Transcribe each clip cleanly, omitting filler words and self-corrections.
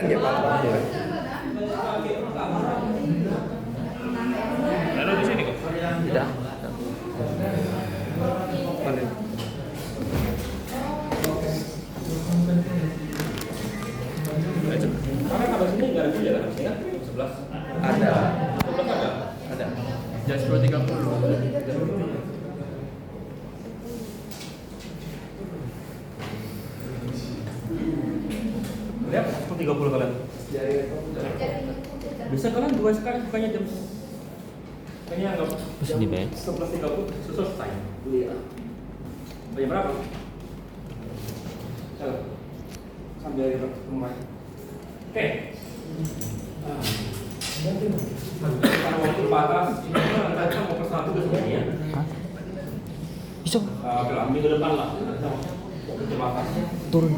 Ya, Pak. Ya. Ada di sini kok. Tidak. Mana? Karena kabar sini nggak ada juga kan? Sini kan? 11. Ada. 11 ada. Ada. Just 2.30. Lihat 30 kalian. Bisa kalian dua sekali bukannya jam kayaknya anggap jam 11.30 selesai. Iya. Jam berapa? Sambil rumah. Oke. Kalau waktu batas, ini kan kita mau persatu ke sebenarnya. Bisa. Minggu depan lah. Waktu batas. Turun.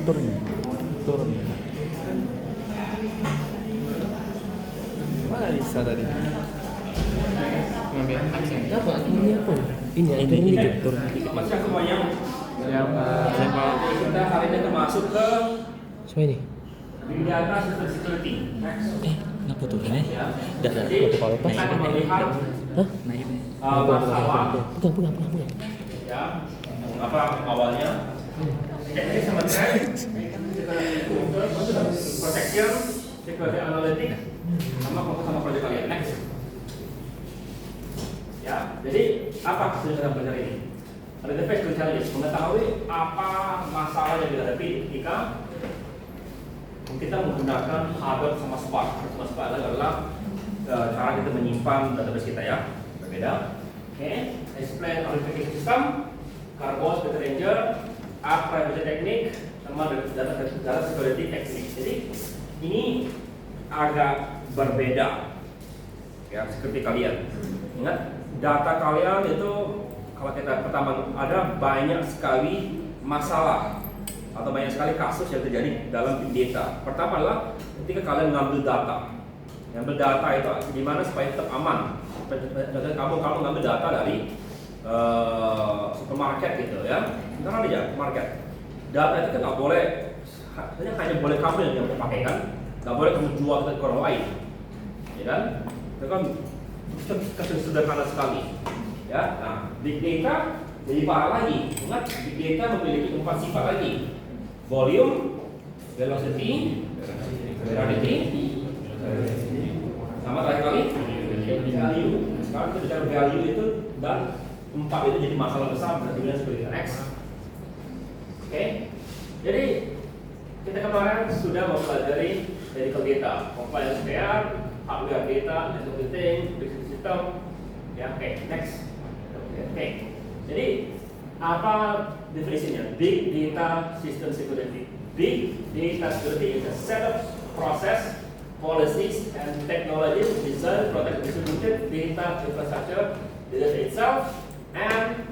Mana Lisa tadi? Ngambil aksen. Apa? Ini apa? Ini turun dikit. Masih semuanya. Siapa? Kita hari ini termasuk ke Semua ini. Big Data System Security. Kenapa turun ya? Jadi kita akan melihat Hah? masalah Pegang. ya apa awalnya. Jadi sebenarnya protection, security analytics, sama fokus sama proyek kalian. Next. Ya, jadi apa yang kita belajar ini? Identify security challenges, mengetahui apa masalah yang dihadapi ketika kita menggunakan hardware sama Spark. Sama Spark adalah cara kita menyimpan database kita ya, berbeda. Oke, explain authentication system, Carbon Security Ranger, App Privacy Technique, sama data security technique. Jadi ini agak berbeda ya seperti kalian. Ingat data kalian itu kalau kita pertama ada banyak sekali masalah atau banyak sekali kasus yang terjadi dalam big data. Pertama adalah ketika kalian mengambil data. Ngambil data itu gimana supaya tetap aman. Kamu ngambil data dari supermarket gitu ya. Misalnya aja supermarket. Data itu kan nggak boleh, hanya boleh kamu yang pakai kan. Nggak boleh kamu jual ke orang lain. Ya kan? Itu kan sederhana sekali. Ya. Nah, big data jadi parah lagi. Ingat, big data memiliki 4 sifat lagi. Volume, velocity, rarity, sama terakhir kali value. Sekarang kita bicara value itu dan 4 itu jadi masalah besar berarti seperti next. Oke. Jadi kita kemarin sudah mempelajari medical data, compliance PR, hardware data, network thing, business system. Ya, oke. Next. Oke. Jadi apa definisinya? Big data system security. Big data security is a set of process, policies, and technologies designed to protect distributed data infrastructure, the data itself, and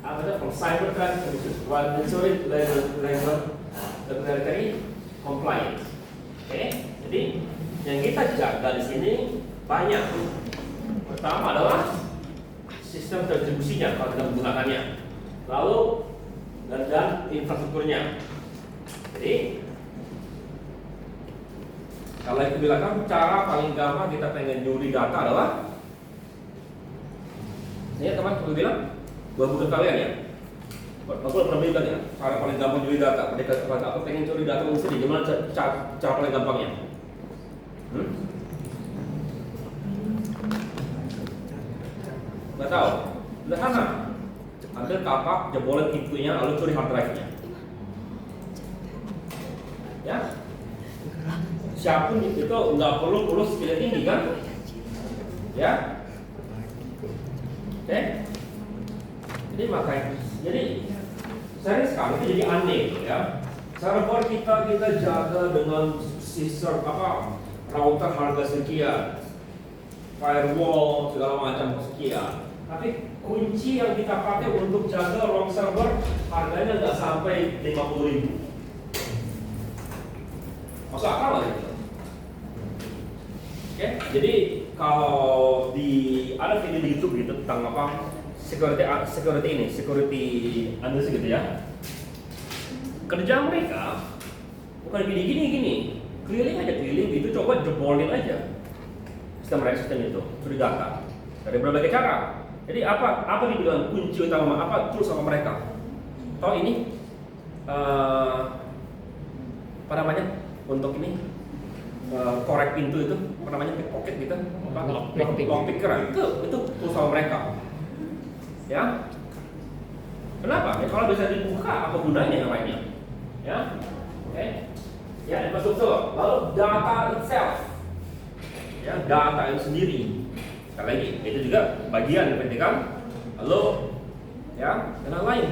from cyber threat while ensuring regulatory compliance. Oke, jadi yang kita jaga di sini banyak. Pertama adalah sistem distribusinya kalau kita menggunakannya, lalu dan infrastrukturnya. Jadi kalau itu bilang cara paling gampang kita pengen nyuri data adalah ini teman aku bilang buat buku kalian ya. Aku pernah bilang ya cara paling gampang nyuri data. Ketika aku pengen curi data mesti gimana cara paling gampangnya? Nggak tahu. Sederhana. Ambil kapak, jebolin pintunya, lalu curi hard drive-nya. Ya. Siapapun itu nggak perlu skill tinggi kan? Ya. Oke. Jadi makanya, sering sekali itu jadi aneh ya. Server kita jaga dengan sistem router harga sekian, firewall segala macam sekian. Tapi kunci yang kita pakai untuk jaga ruang server harganya nggak sampai 50.000. Masuk akal lah itu. Oke, jadi kalau ada video di YouTube gitu tentang security analysis gitu ya. Kerja mereka bukan gini. keliling aja, keliling itu coba jebolin aja sistem itu, curi data dari berbagai cara. Jadi apa dibilang kunci utama, apa tools sama mereka? Tahu ini apa namanya untuk ini korek pintu itu, apa namanya pickpocket gitu, lockpicker itu tools sama mereka. Ya, kenapa? Ya kalau bisa dibuka, apa gunanya yang lainnya? Ya, oke. Ya, infrastruktur. Lalu data itself. Ya, data itu sendiri. Sekali lagi, itu juga bagian yang penting kan. Lalu, ya, dan lain.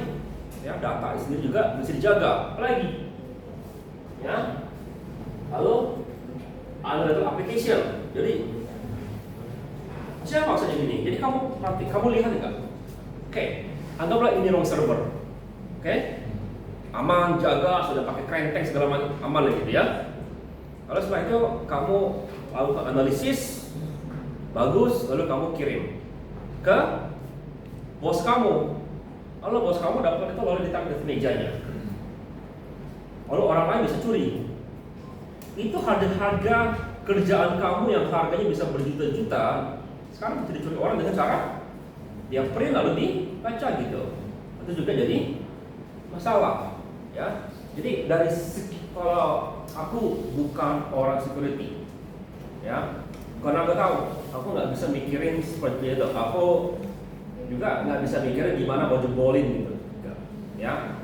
Ya, data itu sendiri juga bisa dijaga. Apalagi, ya. Lalu, ada data application. Jadi, siapa maksudnya gini? Jadi kamu lihat enggak? Oke, anggaplah ini ruang server. Oke, aman, jaga, sudah pakai krenteng segala macam, aman lah gitu ya. Lalu setelah itu kamu lakukan analisis, bagus, lalu kamu kirim ke bos kamu. Lalu bos kamu dapat itu lalu ditaruh di mejanya. Lalu orang lain bisa curi. Itu harga kerjaan kamu yang harganya bisa berjuta-juta, sekarang bisa dicuri orang dengan cara dia print lalu dibaca gitu. Itu juga jadi masalah. Ya, jadi dari kalau aku bukan orang security, ya, karena aku tahu, aku nggak bisa mikirin seperti itu. Aku juga nggak bisa mikirin gimana mau jebolin gitu, ya.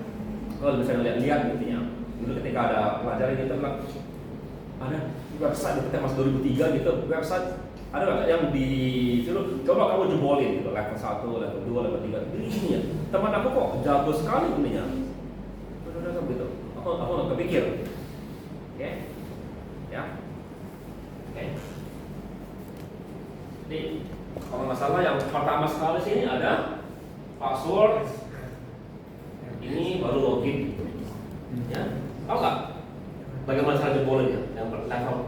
Kalau bisa lihat gitu ya. Dulu ketika ada pelajaran gitu, ada website di Mas 2003 gitu, website ada nggak yang di situ? Coba kamu jebolin gitu, level 1, level 2, level 3. Ini ya, teman aku kok jago sekali ininya. Gitu. Aku nggak kepikir, oke, ya, oke. Jadi kalau masalah yang pertama sekali sini ada password, ini baru login, ya. Tahu nggak bagaimana cara jebolinnya? Yang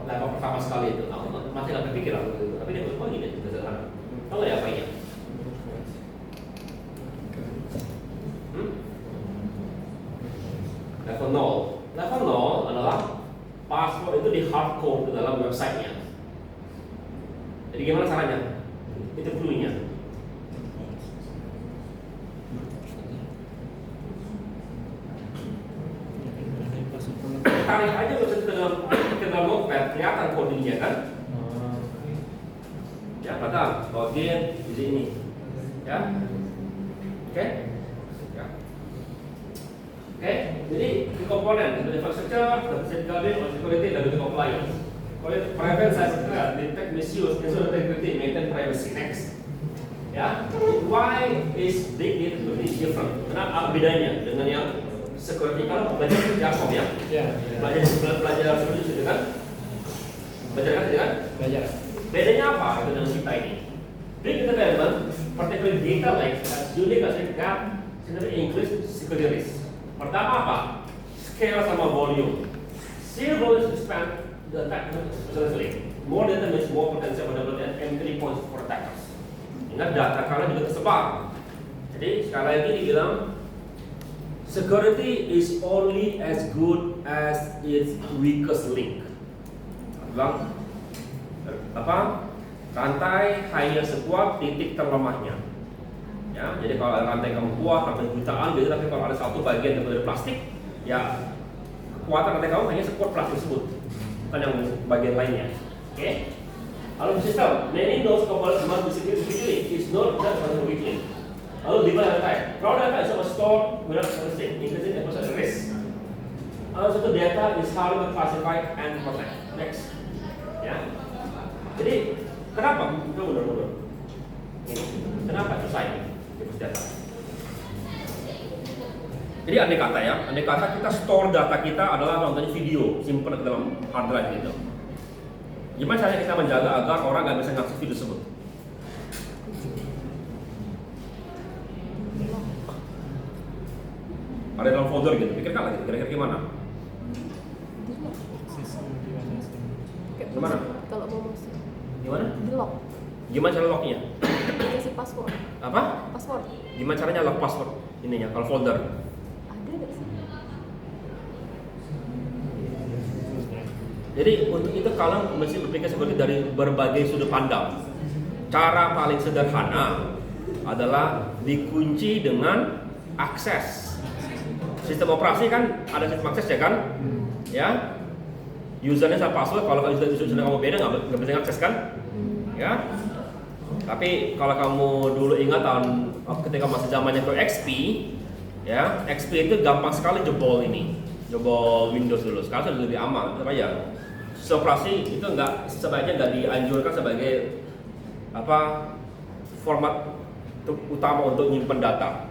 level pertama sekali itu, aku masih nggak kepikir aku gitu. Tapi dia oh gini, sederhana. Tahu nggak ya apa ini? Level 0. Level 0 adalah password itu di hardcode ke dalam websitenya. Jadi gimana caranya? Itu clue-nya. Tarik aja ke dalam notepad, kelihatan kodenya kan? Ya, kata login di sini. Ya. Oke? Oke, jadi di komponen ada infrastructure, data safeguarding, security, dan data compliance. Kalau private cyber detect misuse, ensure integrity, maintain privacy. Next, ya, why is big data very different? Kenapa bedanya dengan yang security? Kalau belajar Jakob ya, belajar security kan? Belajar kan? Belajar. Bedanya apa dengan kita ini? Big data management, particularly data like as unique as it can, increase security risk. Pertama apa? Scale sama volume. Zero volume expand the attack specifically. More data means more potential available and entry points for attackers. Ingat data kalian juga tersebar. Jadi sekali lagi dibilang security is only as good as its weakest link. Bilang apa? Rantai hanya sekuat titik terlemahnya. Ya, jadi kalau rantai kamu kuat sampai jutaan gitu, tapi kalau ada satu bagian dari plastik, ya kekuatan rantai kamu hanya sekuat plastik tersebut, bukan yang bagian lainnya. Oke? Lalu sistem, many those components must be secured individually. It's not just one weakly. Lalu di mana rantai? Kalau data is stored without processing, increasing the process risk. Lalu satu data is hard to classify and protect. Next, ya. Jadi kenapa? Kita mundur-mundur. Kenapa susah ini? Jadi andai kata ya, andai kata kita store data kita adalah contohnya video, simpan ke dalam hard drive gitu. Gimana caranya kita menjaga agar orang nggak bisa ngakses video tersebut? Ada dalam folder gitu, pikirkan lagi, kira-kira gimana? Gimana? Kalau mau masuk. Gimana? Di lock. Gimana cara locknya? Kasih password. Apa? Password. Gimana caranya lock password ininya kalau folder? Ada nggak sih? Jadi untuk itu kalian mesti berpikir seperti dari berbagai sudut pandang. Cara paling sederhana adalah dikunci dengan akses. Sistem operasi kan ada sistem akses ya kan? Ya. Usernya sama password. Kalau user kamu beda nggak bisa akses kan? Ya. Tapi kalau kamu dulu ingat ketika masih zamannya ke XP, ya XP itu gampang sekali jebol Windows dulu. Sekarang sudah lebih aman. Apa ya? Sistem operasi itu sebaiknya nggak dianjurkan sebagai format utama untuk nyimpen data,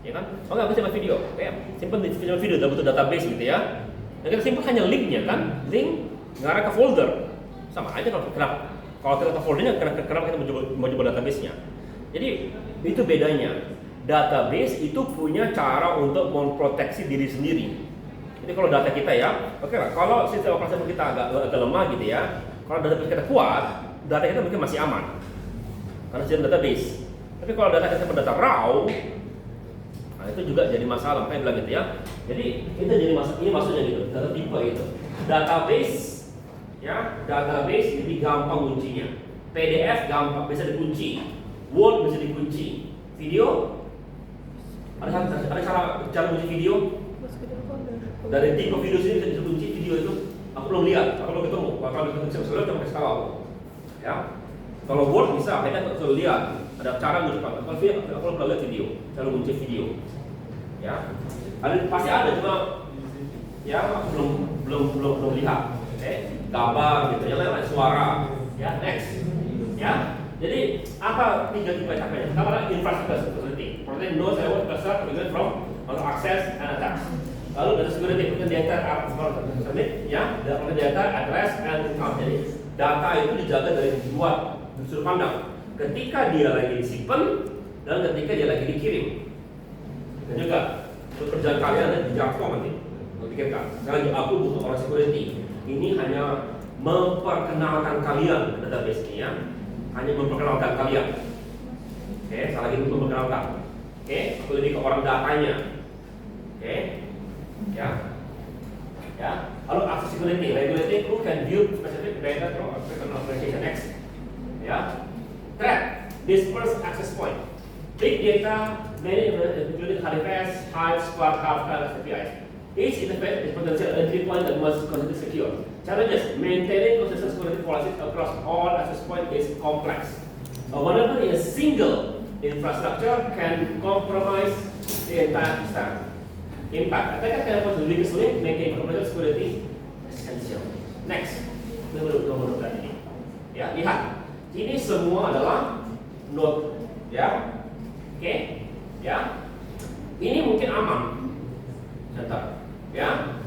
ya kan? Oh nggak bisa video, simpan video dalam bentuk database gitu ya. Dan kita simpan hanya linknya kan, link ngarah ke folder, sama aja kalau kita ke foldernya, kenapa kita mau coba database-nya? Jadi itu bedanya. Database itu punya cara untuk memproteksi diri sendiri. Jadi kalau data kita ya, oke lah. Kalau sistem operasi kita agak lemah gitu ya, kalau database kita kuat, data kita mungkin masih aman karena sistem database. Tapi kalau data kita data raw, nah itu juga jadi masalah. Makanya bilang gitu ya. Jadi itu jadi masalah. Ini maksudnya gitu. Data tipe itu. Database, ya database jadi gampang kuncinya. PDF gampang bisa dikunci, Word bisa dikunci, video ada cara kunci video. Dari tipe video sini bisa dikunci video itu. Aku belum lihat, aku belum ketemu. Kalau ketemu saya cuma kasih tahu aku. Ya. Kalau Word bisa, kayaknya sudah lihat ada cara kunci. Kalau video, aku belum lihat video, cara kunci video. Ya. Pasti ada cuma ya belum lihat. Oke. Gambar gitu, yang lain suara. Ya, next. Ya. Jadi apa tiga tipe caranya? Pertama adalah infrastructure security. Protect knows what cluster prevent from access and attacks. Lalu data security, protect data submit, ya, protect data, address, and account. Jadi data itu dijaga dari dua sudut pandang. Ketika dia lagi disimpan dan ketika dia lagi dikirim. Dan juga pekerjaan kalian ada di Java nanti. Pikirkan. Sekali lagi aku bukan orang security. Ini hanya memperkenalkan kalian database ini ya. Hanya memperkenalkan kalian. Oke, salah lagi memperkenalkan. Oke, aku lebih ke orang datanya. Oke. Ya. Ya. Lalu access security, regulating who can view specific data from application X. Ya. Threat, dispersed access point. Big data, many including HDFS, Hive, Spark, Kafka, APIs. Each interface is potential entry point that must constantly secure. Challenges: maintaining consistent security policies across all access points is complex. A vulnerability in a single infrastructure can compromise the entire system. Impact: attacker can avoid the weakest link, making information security essential. Next, nomor ini. Ya, lihat. Ini semua adalah node, ya. Oke, ya. Ini mungkin aman. Contoh, ya.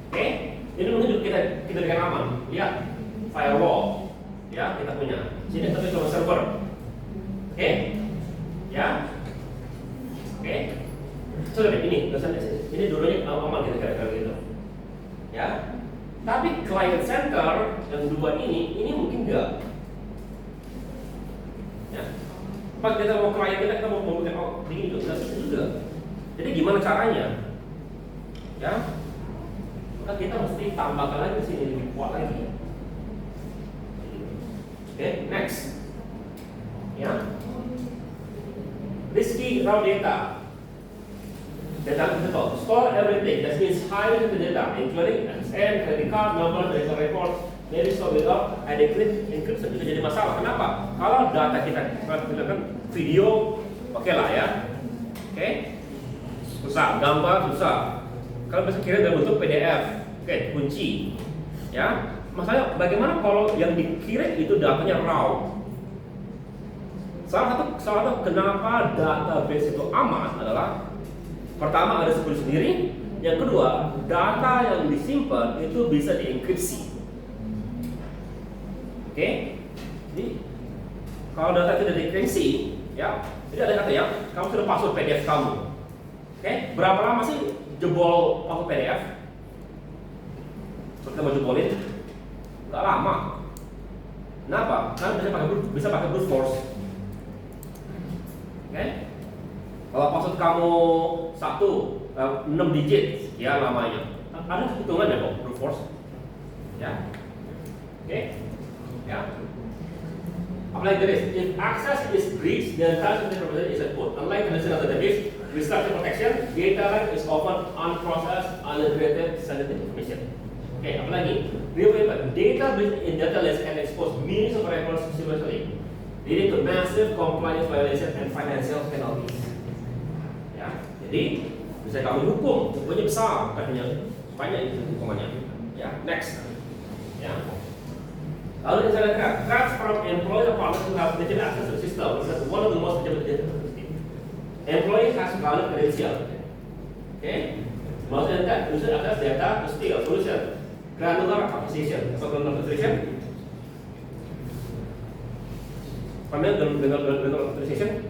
Oke. Ini mungkin kita dengan aman. Lihat, firewall, ya kita punya. Sini tapi cuma server. Oke, ya. Oke. Sudah ini dulunya aman kita kira-kira gitu. Ya. Tapi client center yang dua ini mungkin enggak. Ya. Pas kita mau klien kita mau bikin begini juga, juga. Jadi gimana caranya? Ya. Maka kita mesti tambahkan lagi di sini lebih kuat lagi. Oke, next. Ya. Risky raw data. Data betul. Store everything. That means hide the data, including SSN, credit card, number, data record. Maybe store without adequate encryption. Itu jadi masalah. Kenapa? Kalau data kita kan video, oke lah ya. Oke. Susah, gambar susah. Kalau bisa kirim dalam bentuk PDF, oke, kunci. Ya. Masalahnya bagaimana kalau yang dikirim itu datanya raw? Salah satu kenapa database itu aman adalah pertama ada security sendiri, yang kedua data yang disimpan itu bisa dienkripsi. Oke, jadi kalau data tidak dienkripsi, ya, jadi ada kata ya, kamu sudah password PDF kamu. Oke, berapa lama sih jebol password PDF? Kita mau jebolin, nggak lama. Kenapa? Karena bisa pakai brute force. Oke, kalau password kamu 6 digit, ya lamanya. Ada hitungannya kok brute force. Ya. Oke. Ya. Apalagi dari if access is breached, then transaction information is output. Unlike conditional database, with structured protection, data like is often unprocessed, unregulated, sensitive information. Oke, apalagi data breach in data lake can expose millions of records simultaneously, leading to massive compliance violation and financial penalties. Ya, jadi bisa kamu hukum, hukumnya besar, katanya banyak itu hukumannya. Ya, next. Ya. Lalu yang saya lihat, transfer from employee or partner to have digital access to the system is one of the most digital system. Employee has valid credential. Okay? Maksudnya that user access data to steal solution. Granular acquisition. So granular acquisition. Pernah granular acquisition?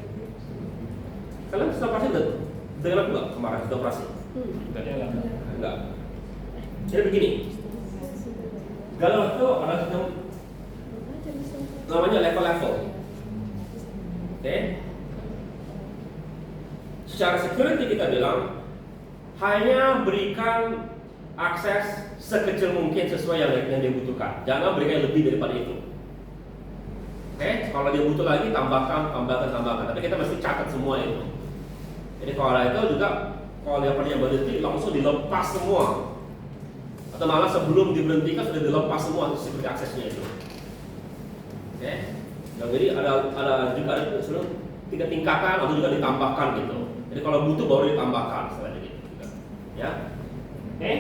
Kalian sudah pasti dengar enggak kemarin sudah operasi? Enggak. Jadi begini. Kalau itu ada sistem namanya level-level. Oke. Secara security kita bilang hanya berikan akses sekecil mungkin sesuai yang dia butuhkan. Jangan berikan lebih daripada itu. Oke, kalau dia butuh lagi tambahkan. Tapi kita mesti catat semua itu. Jadi kalau itu juga kalau dia punya budget langsung dilepas semua. Atau malah sebelum diberhentikan sudah dilepas semua seperti aksesnya itu. Oke, nah, jadi ada juga ada 3 tingkatan atau juga ditambahkan gitu. Jadi kalau butuh baru ditambahkan selain gitu juga. Ya, oke.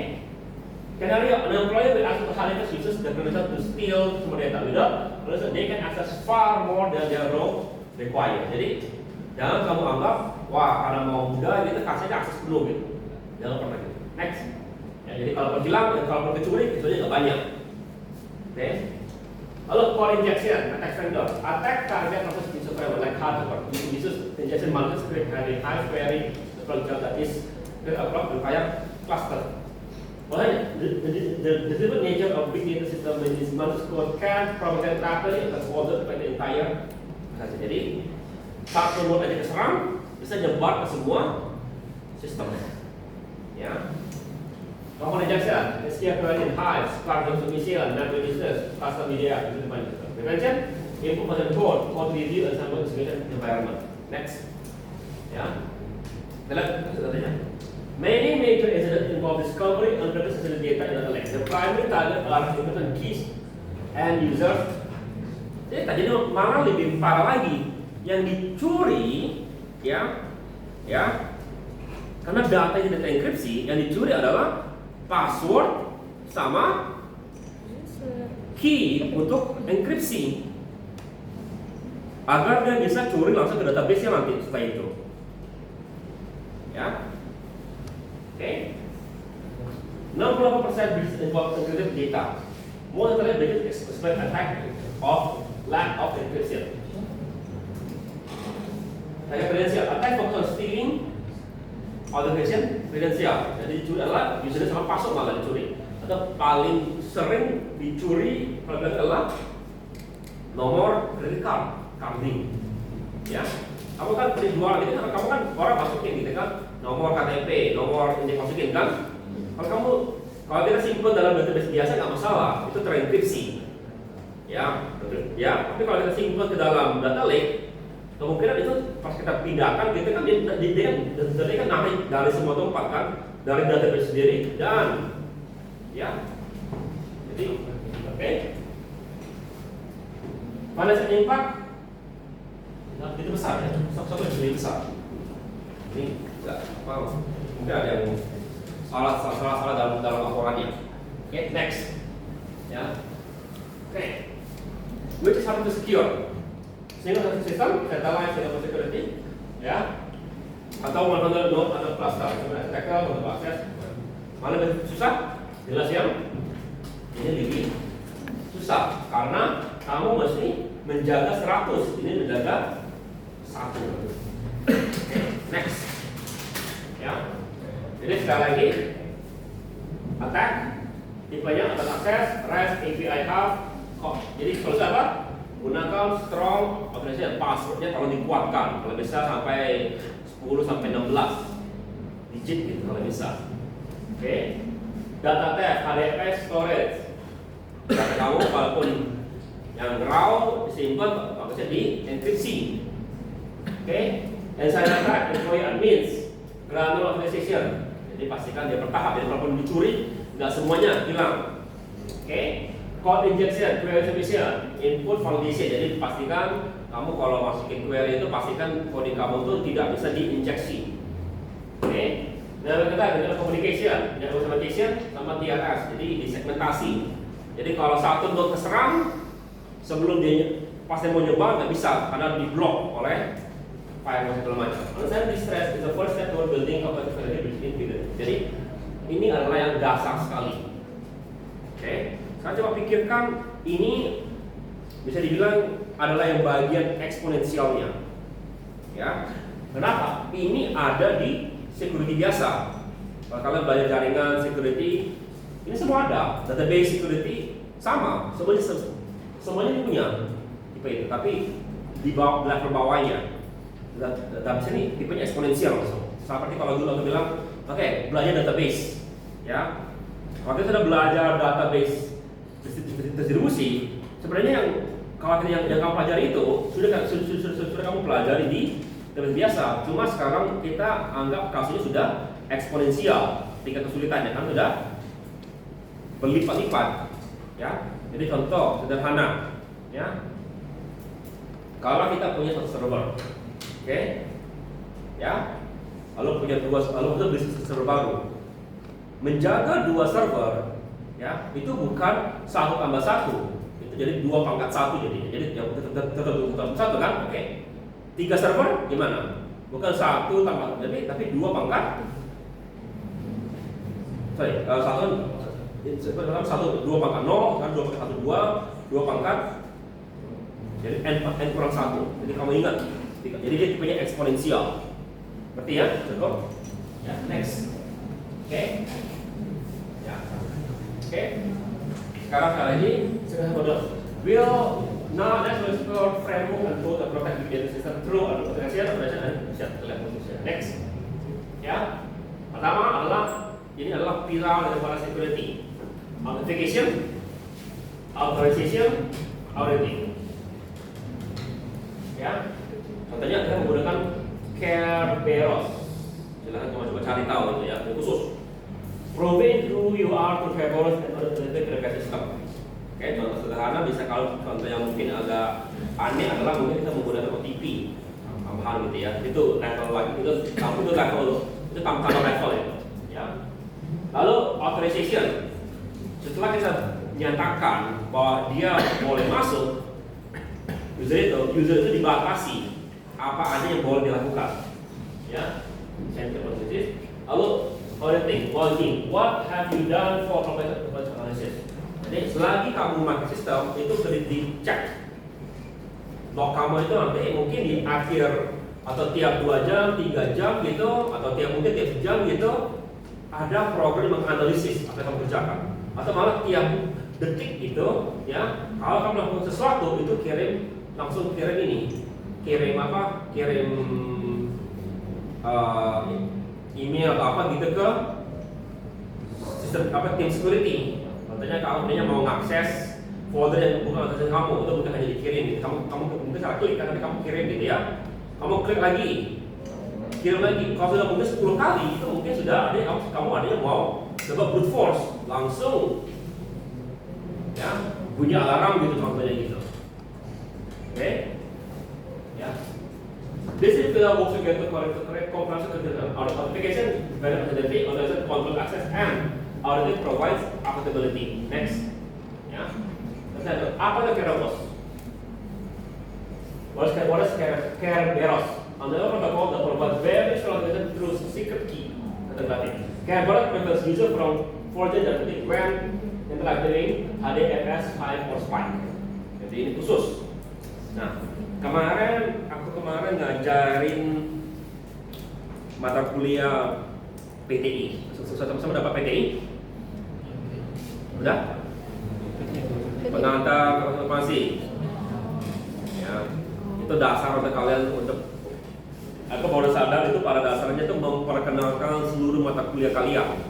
Scenario an employer will access to Halifax uses the credential to steal semua data without, they can access far more than their role require. Jadi jangan kamu anggap wah karena mau muda gitu kasihnya akses penuh gitu. Jangan pernah gitu. Next. Ya, jadi kalau berhilang dan kalau berkecuri itu nggak banyak. Oke. Lalu core injection, attack vendor, attack target process in software like hardware. This is injection malware script having high query structure that is built across require cluster. Well, the different nature of big data system in this malware code can propagate rapidly across order by the entire. Jadi satu node aja keserang bisa nyebar ke semua sistemnya. Ya. Common injection, SQL query in Hive, Spark submission, network business, custom media, prevention, input version code review, and sample execution environment. Next, ya, kita lihat contohnya. Many major incidents involve discovery and sensitive data in data lake. The primary target are important keys and users. Jadi malah lebih parah lagi, yang dicuri, ya, karena data ini data enkripsi, yang dicuri adalah password sama key untuk enkripsi agar dia bisa curi langsung ke database-nya nanti setelah itu. Ya. Oke. 68% breach involve encrypted data. More than breaches exploit attack of lack of encryption. Ada credential attack focus on stealing authentication credential. Jadi dicuri adalah usernya sama password malah dicuri. Atau paling sering dicuri adalah nomor kredit carding. Ya, kamu kan beli jual gitu kan, kamu kan orang masukin gitu kan, nomor KTP, nomor ini masukin kan. Kalau kita simpan dalam database biasa nggak masalah, itu terenkripsi. Ya, tapi kalau kita simpan ke dalam data lake, kemungkinan itu pas kita pindahkan gitu kan dia kan narik dari semua tempat kan, dari database sendiri dan ya, jadi oke. Financial impact itu besar ya, satu lebih besar. Ini enggak apa, mungkin ada yang salah dalam laporannya. Oke, next. Ya, oke. Which is harus secure. Single system, centralized single security, ya, atau multiple node atau cluster, sebenarnya attacker untuk akses. Mana lebih susah? Jelas ya. Ini lebih susah karena kamu mesti menjaga 100, ini menjaga 1. Next, ya. Jadi sekali lagi, attack, tipenya atas akses, REST, API hub, jadi kalau apa? Gunakan strong authentication, passwordnya kalau dikuatkan, kalau bisa sampai 10 sampai 16 digit gitu kalau bisa. Oke. Data theft, HDFS storage. Data kamu walaupun yang raw disimpan bagusnya di enkripsi. Oke, dan saya data employee admins granular authorization. Jadi pastikan dia bertahap, jadi walaupun dicuri nggak semuanya hilang. Oke, code injection, query submission, input validation. Jadi pastikan kamu kalau masukin query itu pastikan coding kamu itu tidak bisa diinjeksi. Oke, nah kita ada communication, sama TLS. Jadi disegmentasi. Jadi kalau satu node keserang sebelum dia pas dia mau nyebar nggak bisa karena diblok oleh firewall segala macam. Understand this stress is the first step toward building compatibility between figures. Jadi ini adalah yang dasar sekali. Oke, saya coba pikirkan ini bisa dibilang adalah yang bagian eksponensialnya. Ya, kenapa? Ini ada di security biasa. Kalau kalian belajar jaringan security, ini semua ada. Database security sama, semuanya punya tipe itu. Tapi di bawah level bawahnya, database ini tipenya eksponensial langsung. Seperti kalau dulu aku bilang, oke, belajar database, ya. Waktu itu sudah belajar database distribusi. Sebenarnya yang kamu pelajari itu sudah kamu pelajari di database biasa. Cuma sekarang kita anggap kasusnya sudah eksponensial, tingkat kesulitannya kan sudah berlipat-lipat, ya. Jadi contoh sederhana, ya. Kalau kita punya satu server, oke, ya, lalu beli server baru, menjaga dua server, ya, itu bukan 1 tambah 1, itu jadi 2 pangkat 1 jadi yang tetap 1 kan, oke. 3 server gimana? Bukan 1 tambah, tapi 2 pangkat. Sorry, 2 pangkat 0, kan 2 pangkat 2 pangkat, jadi n kurang 1. Jadi kamu ingat, jadi dia tipenya eksponensial. Berarti ya, cukup. Ya, next. Oke. Ya. Oke. Sekarang sekali lagi, will now let's explore framework and tool to protect the data system through authentication, and next. Ya. Pertama adalah ini adalah pilar daripada security. Authentication, authorization, auditing. Ya, contohnya kita menggunakan Kerberos. Silahkan coba cari tahu itu ya, itu khusus. Proving who you are to Kerberos and authentic verification system. Oke, contoh sederhana bisa kalau contoh yang mungkin agak aneh adalah mungkin kita menggunakan OTP tambahan gitu ya. Itu level lagi itu level itu tambah level ya. Lalu authorization. Setelah kita nyatakan bahwa dia boleh masuk, user itu dibatasi apa aja yang boleh dilakukan, ya. Lalu auditing, what have you done for competitive analysis? Jadi selagi kamu memakai sistem itu sudah dicek log kamu itu nanti mungkin di akhir atau tiap 2 jam, 3 jam gitu, atau mungkin tiap sejam gitu ada program menganalisis apa yang kamu kerjakan, atau malah tiap detik itu, ya, kalau kamu melakukan sesuatu itu langsung kirim email atau apa gitu ke sistem tim security. Contohnya kalau dia mau mengakses folder yang bukan akses kamu, itu bukan hanya dikirim gitu. Kamu mungkin salah klik kan, kamu kirim gitu ya. Kamu klik lagi, kirim lagi. Kalau sudah mungkin 10 kali itu mungkin sudah ada kamu ada yang mau coba brute force langsung, ya, bunyi alarm gitu contohnya gitu. Oke, ya. This is the works together correct compliance authentication, valid identity, authorization, control access, and audit provides accountability. Next, ya. Terus ada apa itu Kerberos? What is Kerberos? Another protocol that provides very strong authentication through secret key. Kerberos prevents user from forging identity when interacting HDFS file or spike. Jadi ini khusus. Nah, aku kemarin ngajarin mata kuliah PTI. Sama dapat PTI? Udah? Pengantar informasi. Ya, itu dasar untuk kalian untuk. Aku baru sadar itu pada dasarnya itu memperkenalkan seluruh mata kuliah kalian.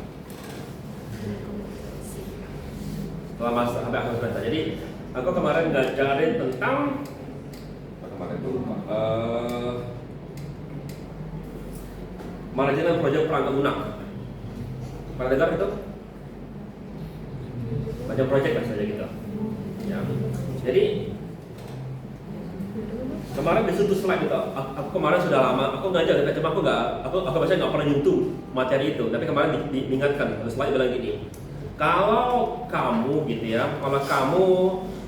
selama sampai akhir semester. Jadi aku kemarin ngajarin tentang apa kemarin itu manajemen proyek perangkat lunak. Pernah dengar itu? Macam proyek kan saja gitu. Ya. Jadi kemarin di situ slide itu, aku kemarin sudah lama, aku ngajar, cuma aku biasanya nggak pernah nyentuh materi itu, tapi kemarin diingatkan, slide bilang gini, kalau kamu gitu ya, kalau kamu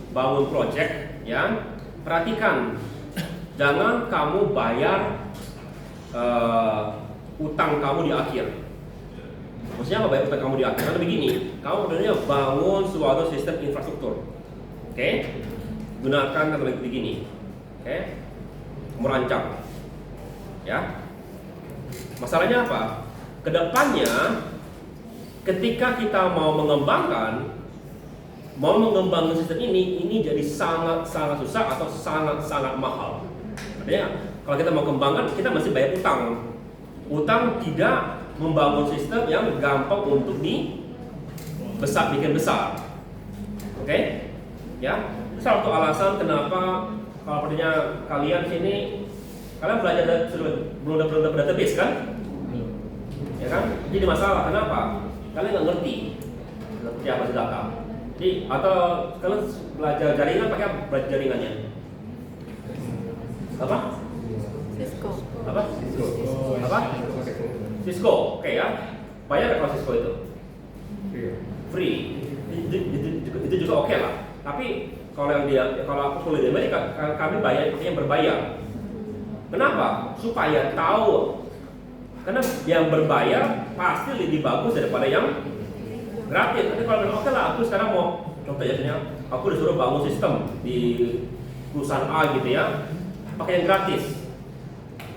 bangun project, ya, perhatikan, jangan kamu bayar utang kamu di akhir. Maksudnya apa bayar utang kamu di akhir? Karena begini, kamu sebenarnya bangun suatu sistem infrastruktur, oke? Gunakan kata begini. Merancang, ya. Masalahnya apa? Kedepannya, ketika kita mau mengembangkan sistem ini jadi sangat susah atau sangat mahal. Artinya, kalau kita mau kembangkan, kita masih bayar utang. Utang tidak membangun sistem yang gampang untuk bikin besar. Oke? Ya. Itu salah satu alasan kenapa kalau sepertinya kalian sini, kalian belajar belum database kan? Ya kan? Jadi masalah, kenapa? Kalian nggak ngerti apa data. Jadi atau kalian belajar jaringan pakai belajar jaringannya? Apa? Cisco. Apa? Apa? Cisco, oke ya. Bayar kalau Cisco itu? Free. Itu juga oke lah. Tapi kalau aku kuliah di Amerika, kami bayar yang berbayar. Kenapa? Supaya tahu. Karena yang berbayar pasti lebih bagus daripada yang gratis. Nanti kalau bilang oke lah, aku sekarang mau contoh ya, aku disuruh bangun sistem di perusahaan A gitu ya, pakai yang gratis.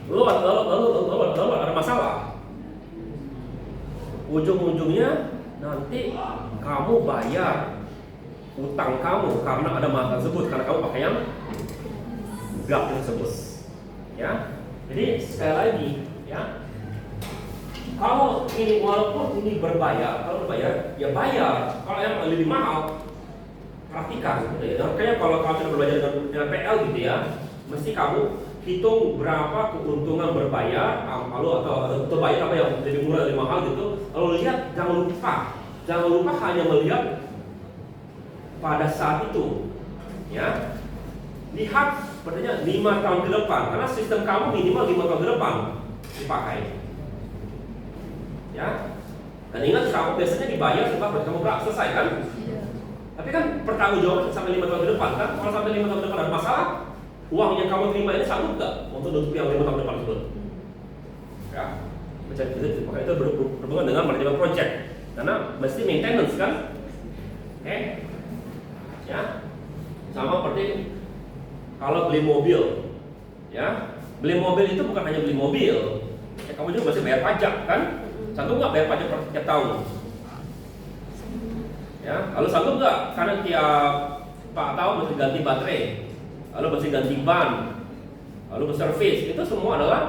Lalu ada masalah. Ujung-ujungnya nanti kamu bayar utang kamu karena ada masalah tersebut, karena kamu pakai yang gratis tersebut, ya. Jadi sekali lagi, ya, kalau ini walaupun ini berbayar, kalau berbayar ya bayar. Kalau yang lebih mahal, perhatikan, gitu ya. Makanya kalau kamu sudah belajar dengan PL gitu ya, mesti kamu hitung berapa keuntungan berbayar, lalu atau bayar apa yang lebih murah, lebih mahal gitu. Lalu lihat, jangan lupa hanya melihat pada saat itu, ya. Lihat sepertinya 5 tahun ke depan, karena sistem kamu minimal 5 tahun ke depan dipakai, ya. Dan ingat, kamu biasanya dibayar setelah kamu selesai kan? Tapi kan pertanggungjawaban sampai 5 tahun ke depan kan? Kalau sampai 5 tahun ke depan ada masalah, uang yang kamu terima ini sanggup nggak untuk nutup yang 5 tahun ke depan tersebut? Ya, makanya itu berhubungan dengan manajemen project, karena mesti maintenance kan? Oke? Ya, sama seperti kalau beli mobil, ya, beli mobil itu bukan hanya beli mobil, ya, kamu juga masih bayar pajak kan? Sanggup nggak bayar pajak tiap tahun? Ya, lalu sanggup nggak karena tiap 4 tahun mesti ganti baterai, lalu mesti ganti ban, lalu servis, itu semua adalah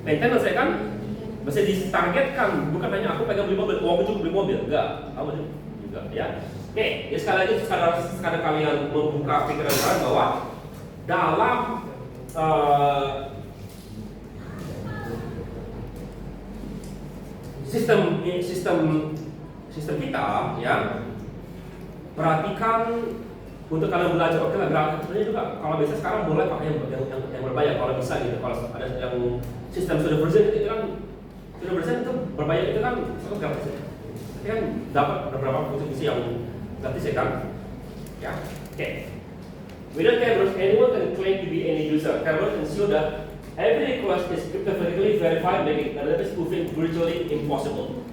maintenance ya kan? Mesti ditargetkan, bukan hanya aku pengen beli mobil, uang itu beli mobil, enggak, kamu juga, ya. Oke, ya sekali lagi sekadar kalian membuka pikiran kalian bahwa dalam sistem kita, ya, perhatikan untuk kalian belajar. Oke lah, sebenarnya juga kalau bisa sekarang mulai pakai yang berbayar kalau bisa gitu. Kalau ada yang sistem sudah version itu kan itu berbayar itu kan sangat gratis. Tapi kan dapat beberapa fungsi yang gratis ya kan? Ya, oke. Without Kerberos, anyone can claim to be any user. Kerberos ensure that every request is cryptographically verified, making the database proofing virtually impossible.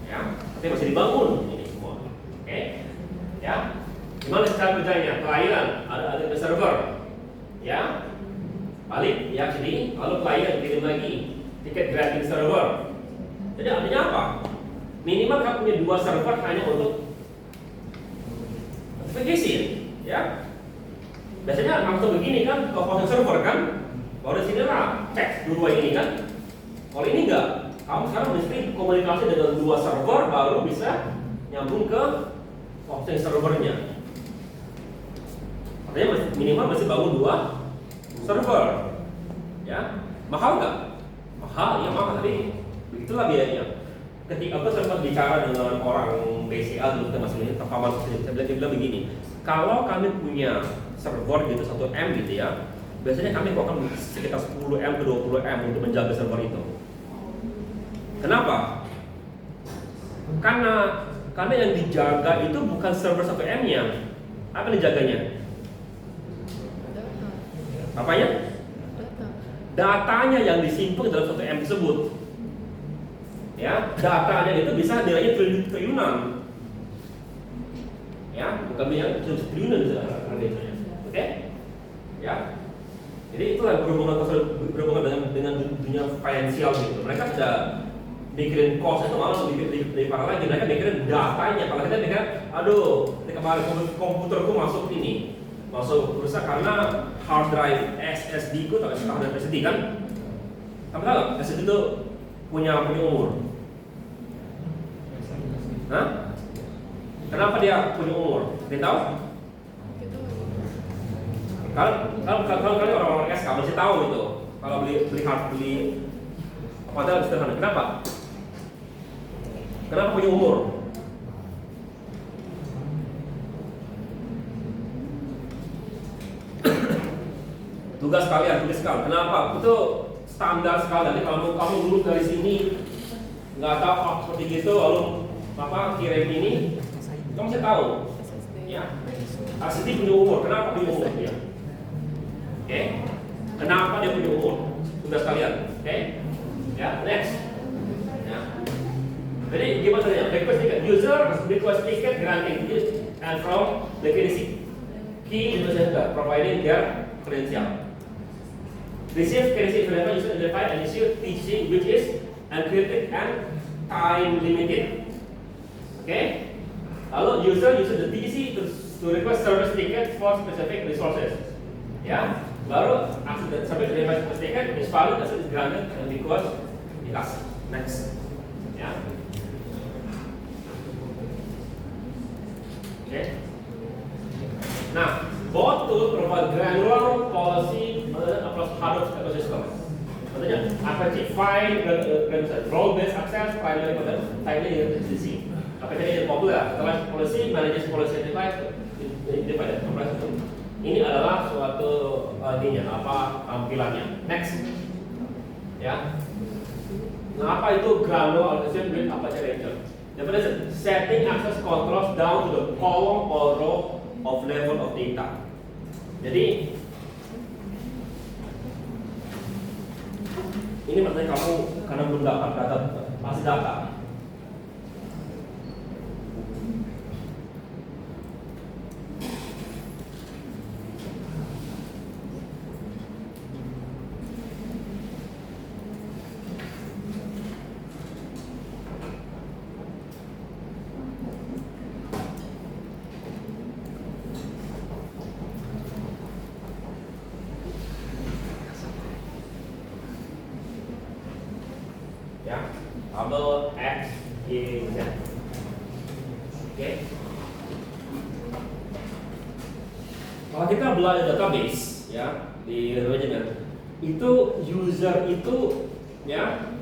Ya, tapi masih dibangun ini semua. Oke, ya. Gimana cara kerjanya? Klien ada server, ya. Balik ya sini, lalu klien kirim lagi tiket granting server. Jadi artinya apa? Minimal kamu punya 2 server hanya untuk notifikasi, ya. Biasanya langsung begini kan, ke hosting server kan. Kalau di sini lah cek dua ini kan. Kalau ini enggak, kamu sekarang mesti komunikasi dengan 2 server baru bisa nyambung ke hosting servernya. Artinya minimal mesti bangun 2 server. Ya, mahal nggak? Mahal, ya mahal. Tapi begitulah biayanya. Ketika aku sempat bicara dengan orang BCA dulu kita masih kawan dia bilang begini, kalau kami punya server gitu 1 M gitu ya, biasanya kami akan sekitar 10 M ke 20 M untuk menjaga server itu. Kenapa? Karena yang dijaga itu bukan server 1 M-nya. Apa yang dijaganya? Apanya? Datanya yang disimpan dalam 1 M tersebut. Ya, datanya itu bisa nilainya triliunan. Ya, bukan yang triliunan bisa harganya. Oke? Ya. Jadi itu yang berhubungan dengan dunia finansial gitu. Mereka sudah mikirin cost itu malah lebih parah lagi. Mereka mikirin datanya. Kalau kita mikirin, aduh, ini kemarin komputerku masuk ini, masuk rusak karena hard drive SSD ku atau hard drive SSD kan? Kamu tahu nggak? SSD itu punya umur. Hah? Kenapa dia punya umur? Dia tahu? Kalau orang-orang SK masih tahu itu. Kalau beli padahal sederhana. Kenapa? Kenapa punya umur? Tugas kalian, tulis sekali. Kenapa? Itu standar sekali. Jadi kalau kamu dulu dari sini nggak tahu seperti gitu, lalu kirim ini, kamu bisa tahu. Ya, SSD punya umur. Kenapa punya umur dia? Oke, kenapa dia punya umur? Tugas kalian. Oke, ya, next. Ya. Jadi gimana saja? Request ticket user request ticket granting and from liquidity key user providing their credential. Receive currency available user identified and issue TC which is encrypted and time limited. Okay. Lalu user use the TC to request service ticket for specific resources. Ya. Baru akses sampai request service ticket is valid as it is granted and request dikasih. Next. Ya. Okay. Nah, both tools provide granular policy across Hadoop ecosystem. Contohnya, Apache Fine, role-based access, primary timely identity. Apache ini populer. Setelah policy, manages policy identified. Ini adalah suatu tampilannya. Next, ya. Nah, apa itu granular organization with Apache Ranger? Definition: setting access controls down to the column or row of level of data. Jadi ini maksudnya kamu karena belum dapat data, masih data. Ya, tabel X, Y, Z. Oke. Kalau kita belajar database, ya di manajemen, itu user itu, ya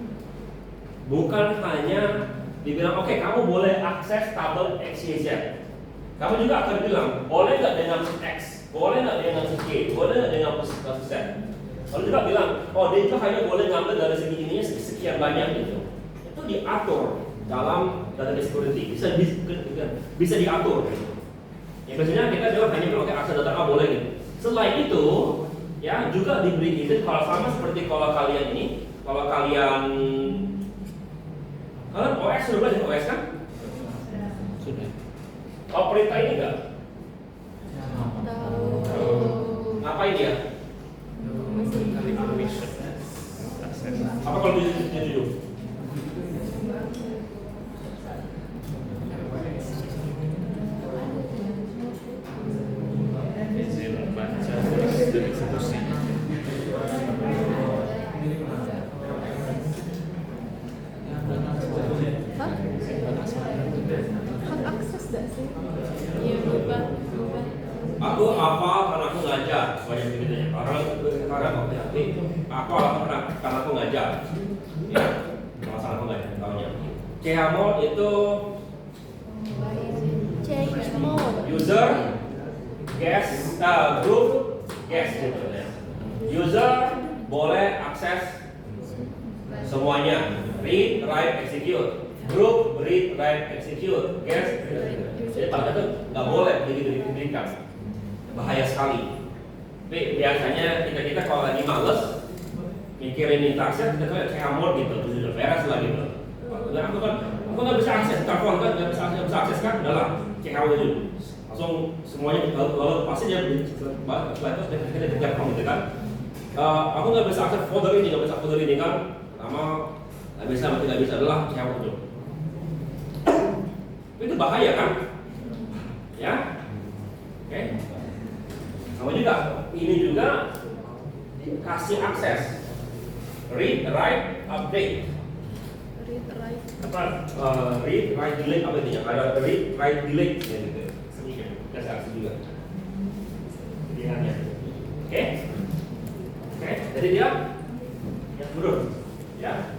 bukan hanya dibilang oke, kamu boleh akses tabel X, Y, Z. Kamu juga akan bilang boleh nggak dengan X, boleh nggak dengan Y, boleh nggak dengan Z. Lalu juga bilang, oh dia itu hanya boleh ngambil dari segi ininya sekian banyak gitu. Itu diatur dalam database security, bisa diatur. Ya biasanya kita juga hanya bilang, oke akses data A boleh gitu. Selain itu, ya juga diberi izin kalau sama seperti kalau kalian ini, kalau kalian OS sudah belajar OS kan? Sudah. Kalau perintah ini enggak? Ngapain dia? Apa kalau jujur? Izin baca dan eksekusi. Hah? Hak akses gak sih? Aku hafal karena aku ngajar, banyak begitu ya. Karena aku hafal karena aku ngajar. Ya, masalah aku ngajar tahunya. CHMOD itu Change mode. user, guest, group, guest gitu ya. User boleh akses semuanya, read, write, execute. Group, read, write, execute. Guest, jadi pada itu nggak boleh begitu diberikan. Bahaya sekali. Tapi biasanya kita kalau lagi males mikirin minta akses, kita tuh kayak mode gitu, udah beres lah gitu. Dan aku nggak bisa akses telepon kan, nggak bisa akses kan, udahlah cek dulu. Langsung semuanya lalu pasti dia setelah itu kita kejar kamu gitu kan. Aku nggak bisa akses folder ini, nggak bisa folder ini kan, lama nggak bisa, tidak bisa adalah cek dulu. Itu bahaya kan? Ya, oke. Sama juga, ini juga kasih akses read, write, update. Read, write. Apa? Read, write, delete apa itu ya? Ada read, write, delete ya gitu. Kasih akses juga. Pilihannya. Oke? Oke, jadi dia yang turun, ya.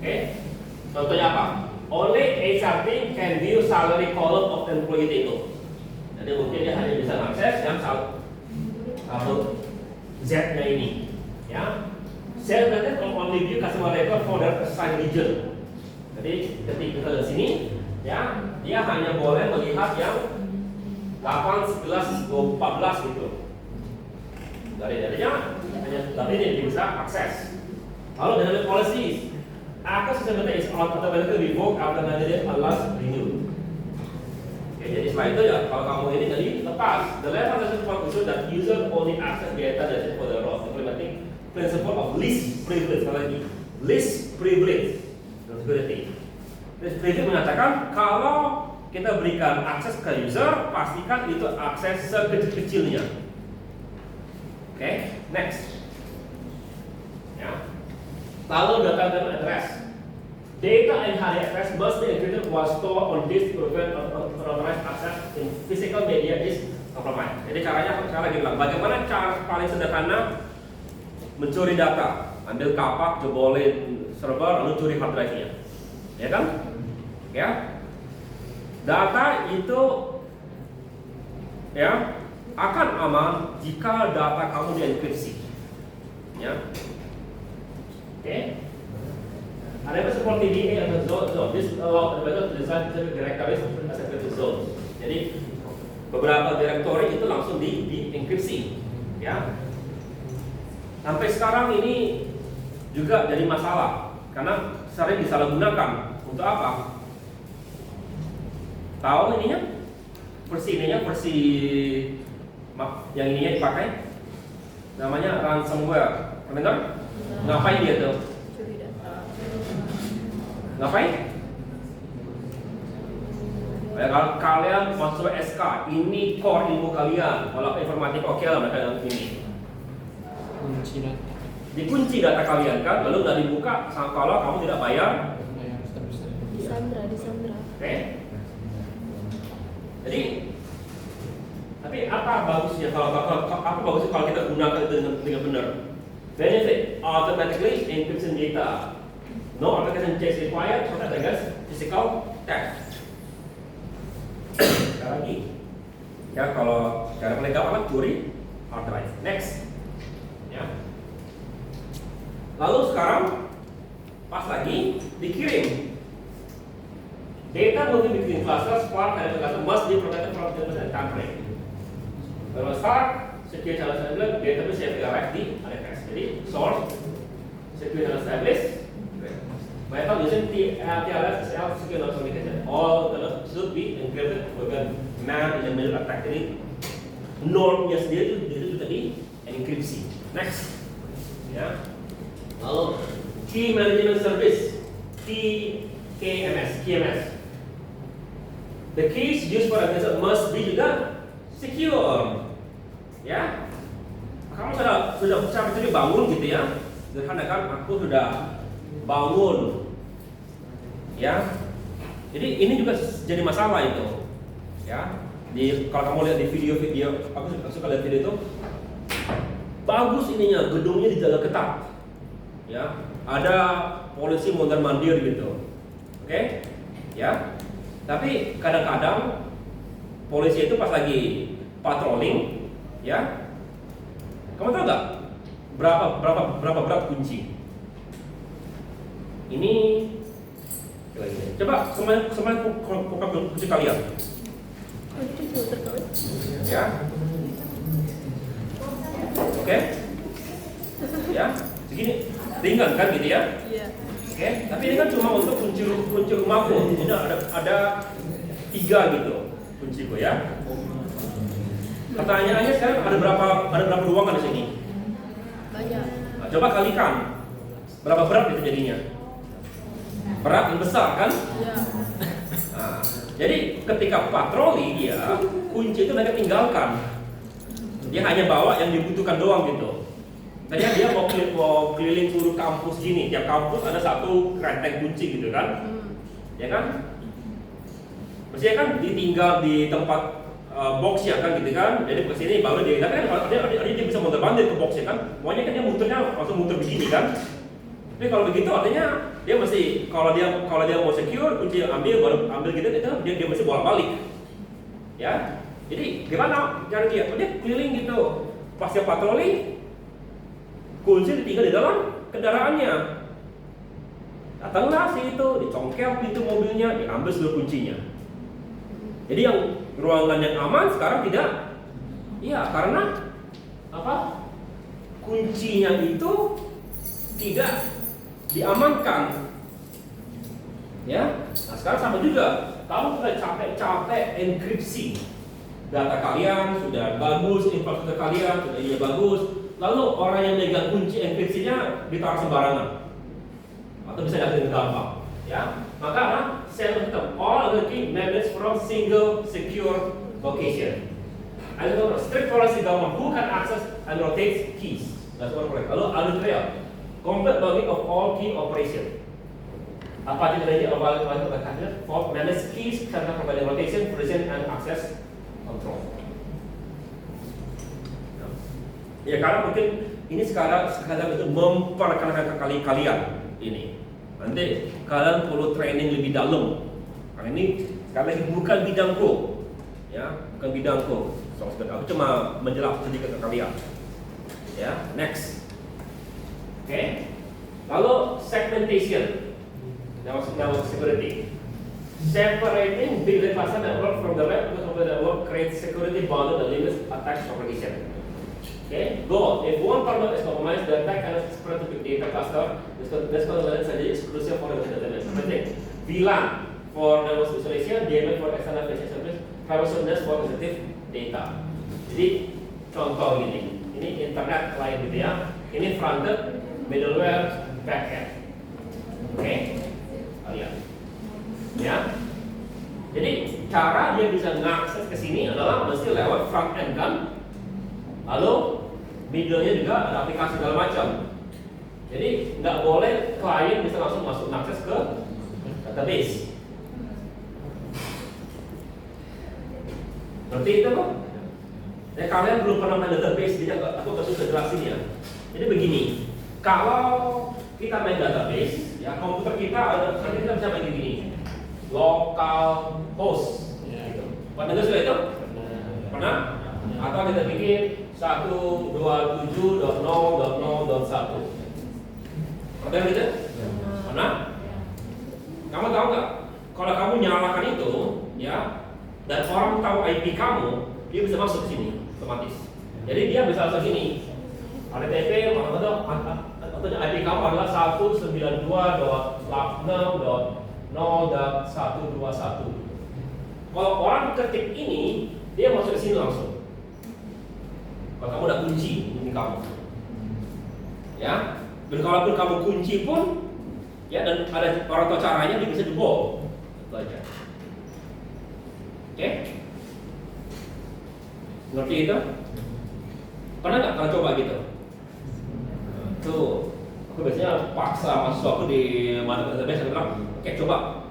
Oke. Contohnya apa? Only HR team can view salary column of employee table. Jadi mungkin dia hanya bisa mengakses yang satu Z-nya ini, ya. Sales manager can only view customer record for the assigned region. Jadi ketika kita di sini, ya, dia hanya boleh melihat yang 8, 11, 14 gitu. Darinya hanya tapi ini bisa akses. Lalu dari policies, access system is automatically revoked after manager allows renew. Oke, jadi setelah itu ya kalau kamu ini tadi lepas, the level doesn't ensure that user only access data that is for the role, implementing principle of least privilege. Sekali lagi, least privilege security. Least privilege menyatakan kalau kita berikan akses ke user, pastikan itu akses sekecil-kecilnya. Oke, next. Ya. Lalu data dan address. Data and hard address must be encrypted while stored on disk to prevent unauthorized access in physical media is compromised. Jadi caranya saya lagi bilang, bagaimana cara paling sederhana mencuri data? Ambil kapak, jebolin server, lalu curi hard drive-nya. Ya kan? Ya. Data itu ya akan aman jika data kamu dienkripsi. Ya. Oke. Ada seperti DA atau zone. This allow the method to design specific directories as encrypted zones. Jadi beberapa direktori itu langsung dienkripsi. Ya. Sampai sekarang ini juga jadi masalah karena sering disalahgunakan untuk apa? Tahu ininya? Versi yang ininya dipakai namanya ransomware. Pernah dengar? Ngapain dia tuh? Curi data. Ngapain? Ya, kalau kalian masuk SK, ini core ilmu kalian. Kalau informatika oke lah mereka yang ini. Kunci data. Dikunci data kalian kan, lalu nggak dibuka kalau kamu tidak bayar. Disandra. Oke? Jadi, tapi apa bagusnya kalau kita gunakan itu dengan benar? Benefit automatically encryption data. No application checks required, protect against physical theft. Sekali lagi, ya kalau cara paling gampang curi hard drive. Next, ya. Lalu sekarang pas lagi dikirim. Data moving between clusters, Spark and cluster must be protected from damage and tampering. Kalau Spark, secure channel established, database safely arrive di RFS. Jadi source, secure channel established, method using TLS SL secure not communication. All channels should be encrypted with man in the middle attack. Jadi normnya sendiri itu tadi enkripsi. Next, ya. Lalu key management service, KMS. The keys used for access must be juga secure. Ya, kamu sudah sampai sini bangun gitu ya. Sederhana kan, aku sudah bangun. Ya, jadi ini juga jadi masalah itu. Ya, Kalau kamu lihat di video-video, aku suka lihat video itu, bagus ininya, gedungnya dijaga ketat. Ya, ada polisi mondar mandir gitu. Oke? Ya. Tapi kadang-kadang polisi itu pas lagi patrolling, ya. Kamu tahu nggak berapa berat kunci? Ini coba semuanya buka kunci kalian. Kunci filter kawin. Ya. Oke? Ya, segini ringan kan gitu ya? Iya. Oke, tapi ini kan cuma untuk kunci rumahku. Ini ada 3 gitu kunciku ya. Pertanyaannya sekarang ada berapa ruangan di sini? Banyak. Nah, coba kalikan berapa berat itu jadinya? Berat dan besar kan? Iya. Nah, jadi ketika patroli dia kunci itu mereka tinggalkan. Dia hanya bawa yang dibutuhkan doang gitu. Tadinya dia mau keliling seluruh kampus gini, tiap kampus ada satu renteng kunci gitu kan? Ya kan? Mestinya kan ditinggal di tempat boxnya kan gitu kan? Jadi ke sini baru dia, tapi kan dia bisa muter-mandir ke boxnya kan? Pokoknya kan dia muternya langsung muter begini kan? Tapi kalau begitu artinya dia mesti kalau dia mau secure kunci baru ambil gitu itu dia mesti bolak-balik. Ya. Jadi gimana cara dia? Dia keliling gitu. Pas dia patroli kunci ditinggal di dalam kendaraannya. Datanglah si itu, dicongkel pintu mobilnya, diambil seluruh kuncinya. Jadi yang ruangan yang aman sekarang tidak. Iya, karena apa? Kuncinya itu tidak diamankan. Ya. Nah, sekarang sama juga. Kamu sudah capek-capek enkripsi. Data kalian sudah bagus, infrastruktur kalian sudah bagus. Lalu orang yang megang kunci enkripsinya ditaruh sembarangan atau bisa datang gampang, ya. Maka saya tetap all the key managed from single secure location. And the strict policy government who can access and rotate keys. That's one correct. Lalu ada complete logging of all key operation. Apa artinya all valid for managed keys serta providing rotation, provision and access control. Ya karena mungkin ini sekarang itu memperkenalkan kalian ini. Nanti kalian perlu training lebih dalam. Karena ini sekali lagi bukan bidangku, ya bukan bidangku. So, aku cuma menjelaskan sedikit ke kalian. Ya, next. Oke. Lalu segmentation. Network security. Separating big data cluster network from the rest of the network creates security bounded and limits attack propagation. Okay, goal. If one kernel is compromised, the attack can spread to big data cluster. This kernel saja exclusive for the database. Penting. VLAN for network isolation, DMA for external facing service, privacy for sensitive data. Jadi contoh ini internet client gitu ya. Ini frontend, middleware, backend. Oke, kalian. Ya. Jadi cara dia bisa mengakses ke sini adalah mesti lewat front end kan. Lalu middle-nya juga ada aplikasi segala macam. Jadi nggak boleh klien bisa langsung masuk mengakses ke database. Berarti itu kok. Ya, kalian belum pernah main database, jadi aku susah jelasin ya. Jadi begini, kalau kita main database, ya komputer kita ada, nanti kita bisa main begini. Local host, gitu. Pernah dengar sudah itu? Pernah? Atau kita bikin 127.0.0.1. Pernah gitu? Pernah? Kamu tahu nggak? Kalau kamu nyalakan itu, ya, dan orang tahu IP kamu, dia bisa masuk ke sini otomatis. Jadi dia bisa masuk sini. HTTP atau IP kamu adalah 192.6.0.121. Kalau orang ketik ini, dia masuk ke sini langsung. Kalau kamu udah kunci ini kamu, ya. Dan kalaupun kamu kunci pun, ya dan ada orang tahu caranya, dia bisa jebol. Itu aja. Oke? Ngerti itu? Pernah nggak kalian coba gitu? Tuh, aku biasanya paksa mahasiswa aku di mana database, saya bilang, oke coba,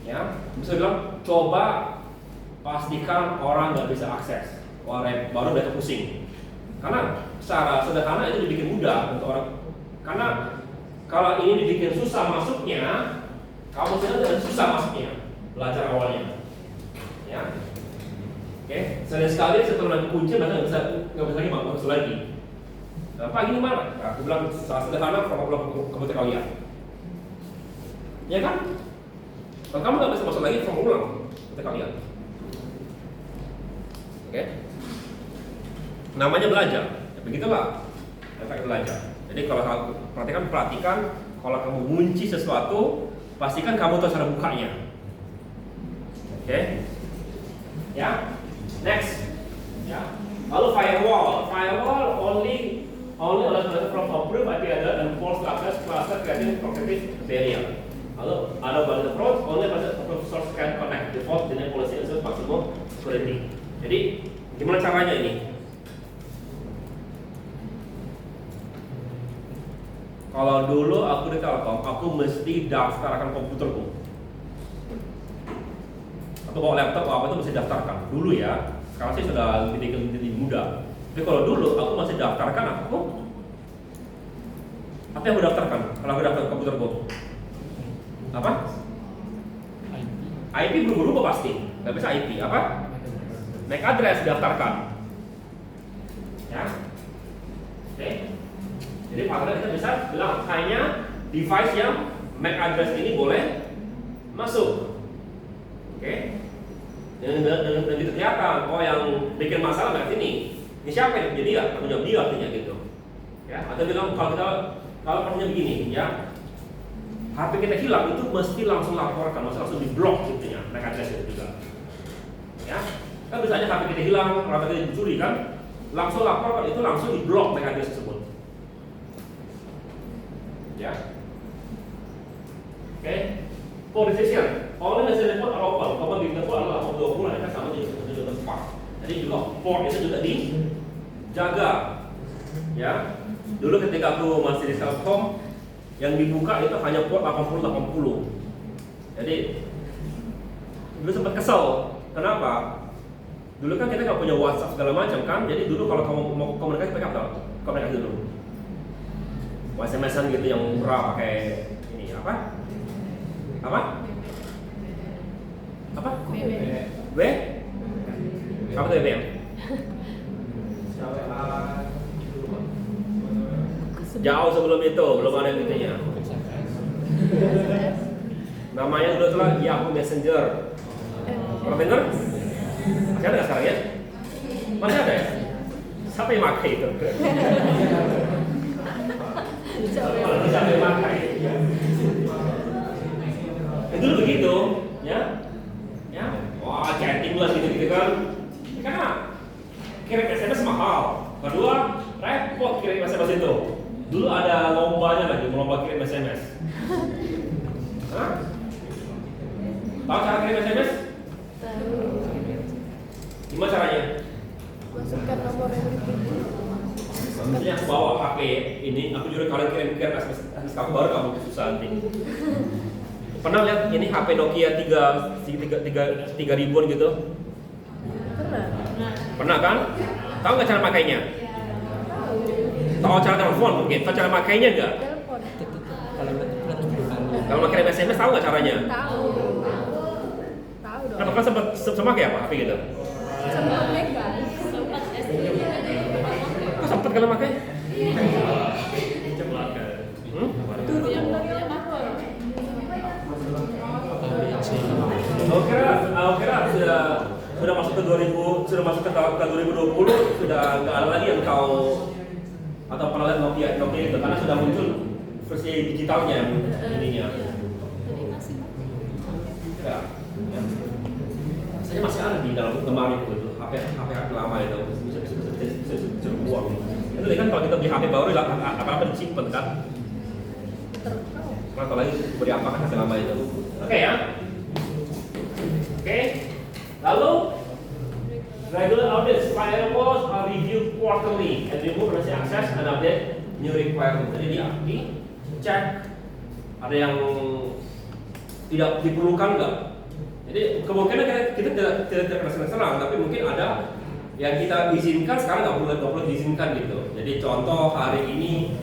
ya, bisa bilang coba pastikan orang nggak bisa akses. Orang baru mereka pusing. Karena secara sederhana itu dibikin mudah untuk orang. Karena kalau ini dibikin susah masuknya, kamu sudah susah masuknya belajar awalnya. Ya, oke. Sering sekali setelah kunci mereka nggak bisa lagi masuk lagi. Pak ini mana? Nah, aku bilang secara sederhana kamu komputer kalian. Ya kan? Kalau kamu nggak bisa masuk lagi, kamu ulang komputer kalian. Oke? Namanya belajar. Ya, begitulah efek belajar. Jadi kalau perhatikan kalau kamu kunci sesuatu, pastikan kamu tahu cara bukanya. Oke? Ya. Next. Ya. Lalu firewall only allows from approve IP address and force access cluster creating protective barrier. Lalu ada valid approach only approve source can connect default dengan policy ensure maximum security. Jadi gimana caranya ini? Kalau dulu aku di Telkom, aku mesti daftarkan komputerku. Atau bawa laptop apa itu mesti daftarkan. Dulu ya, sekarang sih sudah lebih mudah. Tapi kalau dulu aku masih daftarkan aku. Apa yang aku daftarkan? Kalau aku daftar komputerku, apa? IP berubah pasti. Gak bisa IP. Apa? MAC address daftarkan. Ya. Oke. Jadi padahal kita bisa bilang hanya device yang MAC address ini boleh masuk. Oke. Dan itu kelihatan, oh yang bikin masalah nggak sini. Ini siapa yang jadi ya? Tanggung jawab dia artinya gitu. Ya. Atau bilang kalau pertanyaan begini, ya. HP kita hilang itu mesti langsung laporkan, mesti langsung diblok gitu ya, MAC address itu juga. Ya. Kan bisa aja HP kita hilang, orang kita dicuri kan, langsung laporkan itu langsung diblok MAC address tersebut. Ya, oke. For decision, only the network are open. Kalau di network adalah 20, mereka sama juga tempat. Jadi juga port itu juga dijaga. Ya, dulu ketika aku masih di Telkom, yang dibuka itu hanya port 80. Jadi dulu sempat kesel. Kenapa? Dulu kan kita nggak punya WhatsApp segala macam kan. Jadi dulu kalau kamu mau komunikasi pakai apa? Komunikasi dulu. SMS-an gitu yang murah pakai ini apa? Apa? Apa? W? Apa tuh BBM? Jauh sebelum itu, belum ada yang gitunya. Namanya dulu tuh Yahoo Messenger. Pernah dengar? Masih ada nggak sekarang ya? Masih ada ya? Siapa yang pakai itu? Siapa yang pakai? Itu begitu, ya? Ya, wah chatting lah gitu kan? Karena kirim SMS mahal. Kedua, repot kirim SMS itu. Dulu ada lombanya lagi, lomba kirim SMS. Hah? Tahu cara kirim SMS? Gimana caranya? Masukkan nomor yang dituju. Maksudnya aku bawa HP ini, aku juga kalian kirim SMS kamu baru kamu susah nanti. Pernah lihat ini HP Nokia 3000-an gitu? Pernah. Pernah kan? Tahu nggak cara pakainya? Tahu cara telepon mungkin, tahu cara pakainya nggak? Telepon. Kalau mau kirim SMS tahu nggak caranya? Tahu. Tahu dong. Kan sempat sama kayak apa HP gitu? Sempat megang. Kok sempat kalau pakai? Dulu yang dari apa? Aku kira sudah masuk ke 2000, sudah masuk ke tahun 2020 sudah nggak ada lagi yang kau atau pernah lihat Nokia itu karena sudah muncul versi digitalnya ininya. Ya. Saya masih ada di dalam lemari itu HP lama itu bisa dibuang. Itu kan kalau kita beli HP baru apa disimpan kan? Nah, kalau lagi beri apa kan HP lama itu. Oke ya. Oke. Lalu regular audits, firewalls are reviewed quarterly and remove emergency access and update new requirement. Jadi dicek ada yang tidak diperlukan nggak. Jadi Jadi kemungkinan kita tidak kena serang, tapi mungkin ada yang kita izinkan sekarang nggak perlu diizinkan gitu. Jadi contoh hari ini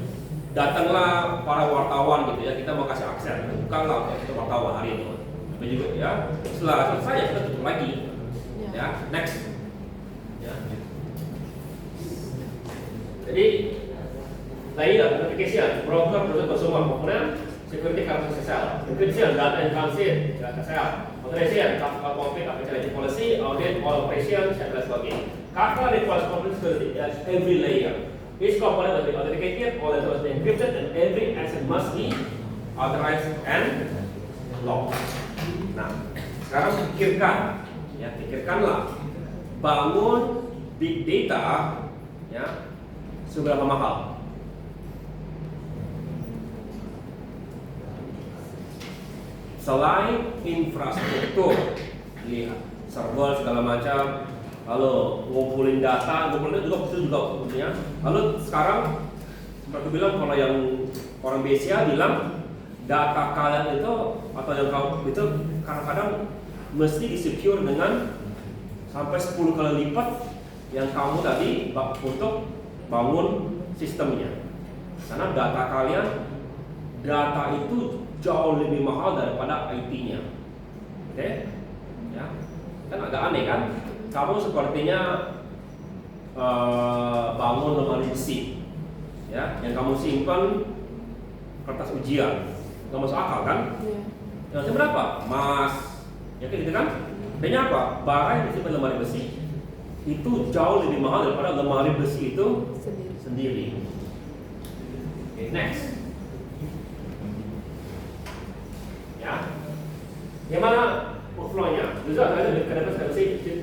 datanglah para wartawan gitu ya, kita mau kasih akses, bukanlah untuk wartawan hari ini. Tapi juga ya setelah selesai ya kita tutup lagi. Ya, next. Ya. Jadi tadi notification, broker proses consumer komponen security coverage SSL, encryption, data in transit, SSL, authorization, conflict application policy, audit, all operations, dan lain sebagainya. Kafka requires complete security at every layer. Each component must be authenticated, all data must be encrypted, and every action must be authorized and logged. Nah, sekarang pikirkanlah bangun big data, ya, seberapa mahal? Selain infrastruktur, lihat server segala macam, lalu ngumpulin data juga punya. Lalu sekarang seperti bilang, kalau yang orang Asia bilang data kalian itu atau yang kamu itu kadang-kadang mesti disecure dengan sampai 10 kali lipat yang kamu tadi untuk bangun sistemnya. Karena data itu jauh lebih mahal daripada IT-nya. Oke? Ya. Kan agak aneh kan? Kamu sepertinya bangun lemari besi, ya, yang kamu simpan kertas ujian, nggak masuk akal kan? Yang berapa? Emas, ya kayak gitu kan? Artinya apa? Barang yang disimpan lemari besi itu jauh lebih mahal daripada lemari besi itu sendiri. Okay, next. Ya, yang mana workflow-nya? User akan ada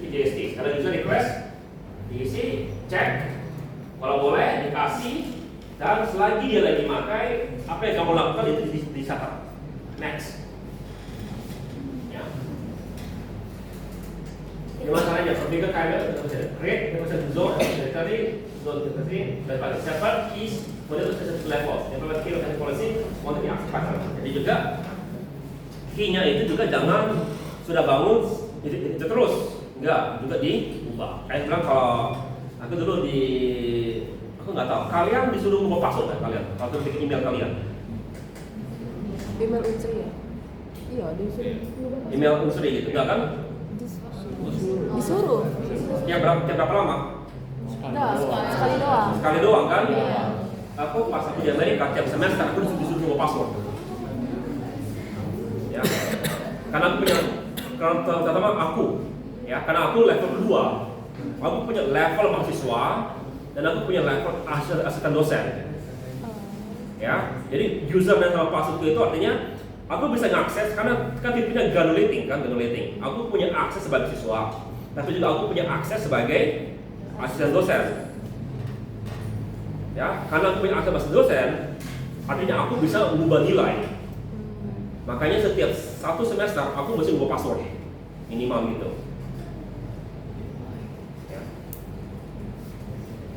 JST. Ada user request, diisi, cek, kalau boleh dikasih, dan selagi dia lagi pakai, apa yang kamu lakukan itu dicatat. Next. Ya. Gimana caranya? Configure KML kita bisa create, kita bisa zone, directory, daripada separate keys, kemudian itu satu level. Yang pertama key location policy, untuk diaktifkan. Jadi juga key-nya itu juga jangan sudah bangun itu terus, enggak, juga diubah. Kayak bilang kalau aku dulu aku nggak tahu, kalian disuruh ngubah password kan kalian waktu bikin email kalian? Email unsur ya? Iya, disuruh. Email unsur gitu, enggak kan? Disuruh. Tiap berapa lama? Sekali doang. Sekali doang kan? Iya. Aku pas aku di Amerika tiap semester aku disuruh ngubah password. Ya, karena aku punya, terutama aku, ya, karena aku level 2, aku punya level mahasiswa dan aku punya level asisten dosen. Ya, jadi username sama password itu artinya aku bisa mengakses karena kan tipenya granulating kan, granulating. Aku punya akses sebagai siswa, tapi juga aku punya akses sebagai asisten dosen. Ya, karena aku punya akses sebagai dosen, artinya aku bisa mengubah nilai. Makanya setiap satu semester aku mesti ubah password minimal gitu. Ya.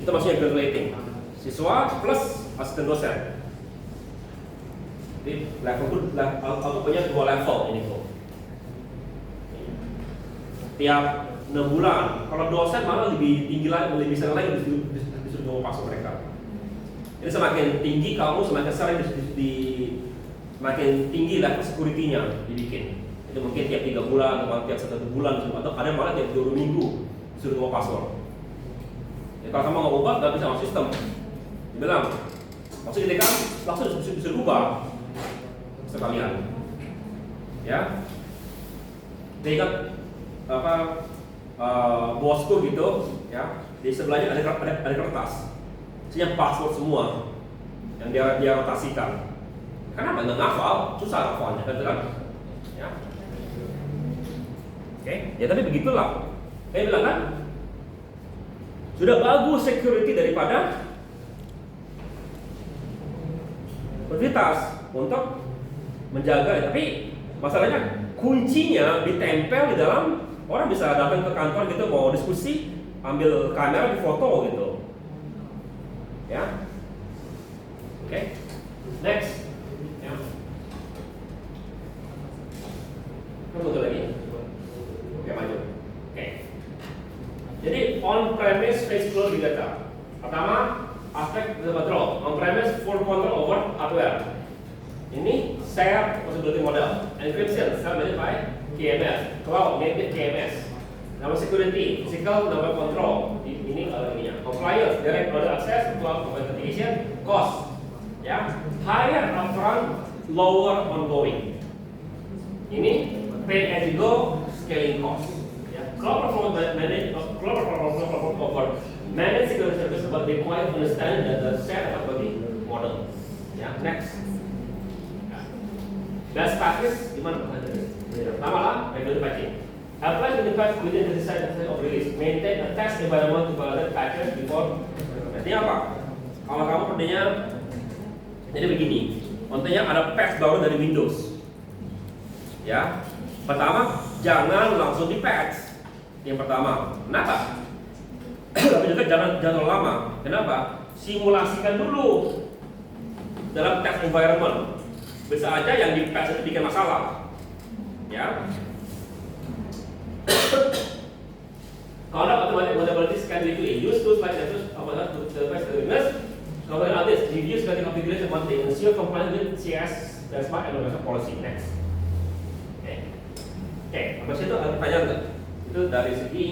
Itu maksudnya granulating. Siswa plus asisten dosen. Jadi aku punya 2 level ini kok. Tiap 6 bulan. Kalau dosen malah lebih tinggi lagi, lebih sering lagi disuruh ubah password mereka. Jadi semakin tinggi kamu, semakin sering makin tinggi level security-nya dibikin. Itu mungkin tiap 3 bulan atau tiap 1 bulan atau ada malah tiap 2 minggu suruh ngubah password. Ya, kalau kamu nggak ubah nggak bisa masuk sistem. Dibilang, maksudnya kan langsung disuruh ubah sekalian. Ya, dia ingat apa bosku gitu, ya, di sebelahnya ada kertas, isinya password semua yang dia rotasikan. Kenapa nggak ngafal? Susah ngafalnya kan? Ya. Oke, ya tapi begitulah. Saya bilang kan, sudah bagus security daripada prioritas untuk menjaga. Tapi masalahnya kuncinya ditempel di dalam, orang bisa datang ke kantor gitu mau diskusi, ambil kamera di foto gitu. Ya. Oke. Next. Betul lagi. on-premise face flow big data. Pertama, aspek data control. On-premise full control over hardware. Ini share possibility model. Encryption, share managed by KMS. Cloud native KMS. Nama security, physical number control. Ini ininya. Compliance, direct order access, cloud authentication, cost. Ya, higher upfront, lower ongoing. Ini pay as you go, scaling cost. Ya, cloud performance manage, cloud performance over manage security service, but require understand that the share authority model. Ya, next. Ya. Best practice gimana? Pertama lah, regular patching. Apply the patch within the design of release. Maintain a test environment to validate patches before. Artinya apa? Kalau kamu perlunya, jadi begini. Contohnya ada patch baru dari Windows. Ya, pertama jangan langsung di patch. Yang pertama, kenapa? Tapi juga jangan terlalu lama. Kenapa? Simulasikan dulu dalam test environment. Bisa aja yang di patch itu bikin masalah. Ya. Kalau ada automatic vulnerability scan weekly, use tools like that to patch the weakness. Kalau ada this, review security configuration monthly, ensure compliance with CS dan smart environment policy. Next. Oke, apa sih itu? Ada pertanyaan nggak? Itu dari segi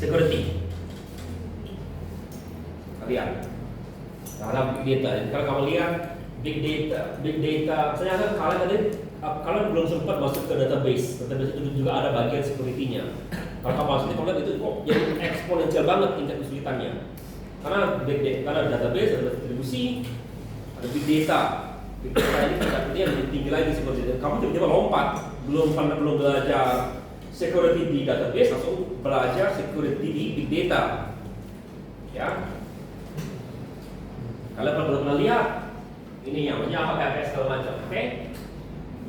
security. Kalian dalam big data. Kalau kamu lihat big data. Ternyata kalian tadi kalian belum sempat masuk ke database. Database itu juga ada bagian security-nya. Kalau kamu masuk itu, kalian itu yang eksponensial banget tingkat kesulitannya. Karena big data, karena ada database, ada distribusi, ada big data. Big data ini tingkatnya lebih tinggi lagi seperti itu. Kamu tiba-tiba lompat. Belum belajar security di database, langsung belajar security di big data. Ya, kalian belum pernah lihat ini namanya apa, KPS segala macam. Oke?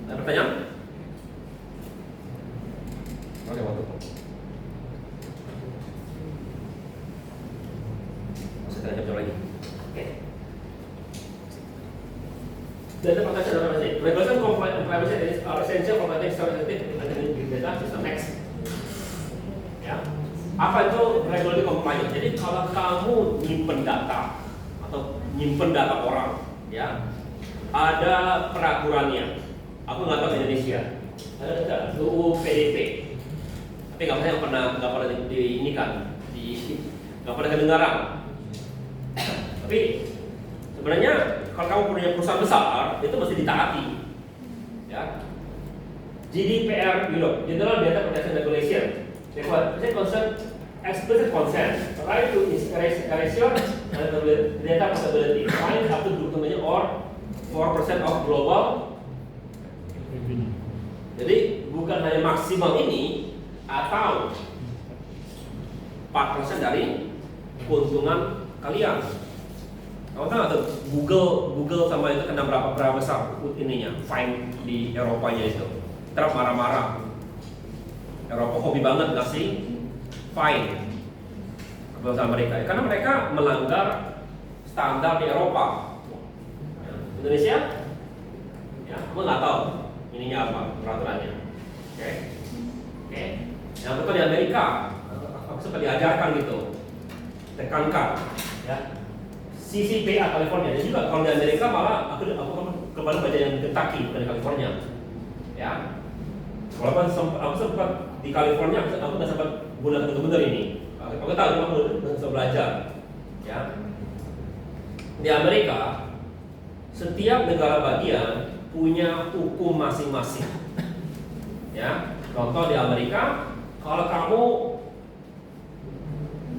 Ada pertanyaan? Oke, waktu. Masih tanya jawab lagi. Oke. Data protection dan privacy. Regulation compliance and privacy are essential for maintaining sensitive and big data system. Next. Ya. Apa itu regulatory compliance? Jadi kalau kamu nyimpen data atau nyimpen data orang, ya, ada peraturannya. Aku nggak tahu di Indonesia. Ada UU PDP. Tapi nggak pernah di ini kan, nggak pernah kedengaran. Tapi sebenarnya kalau kamu punya perusahaan besar, itu mesti ditaati. Ya. GDPR, General Data Protection Regulation. Require consent, explicit consent, right to erasure data portability, fine up to document or 4% of global. Jadi bukan hanya maksimal ini atau 4% dari keuntungan kalian. Kamu tahu nggak tuh Google sama itu kena berapa besar ininya fine di Eropanya itu. Trump marah-marah. Eropa hobi banget ngasih fine ke perusahaan mereka, karena mereka melanggar standar di Eropa. Indonesia, ya, kamu nggak tahu ininya apa peraturannya. Oke. Yang betul di Amerika, aku sempat diajarkan gitu, tekankan, ya. CCPA California. Jadi juga kalau di Amerika malah aku kembali baca yang Kentucky bukan di California, ya. Walaupun aku sempat di California, aku nggak sempat gunakan benar-benar ini. Aku tahu, cuma aku bisa belajar. Ya. Di Amerika, setiap negara bagian punya hukum masing-masing. Ya. Contoh di Amerika, kalau kamu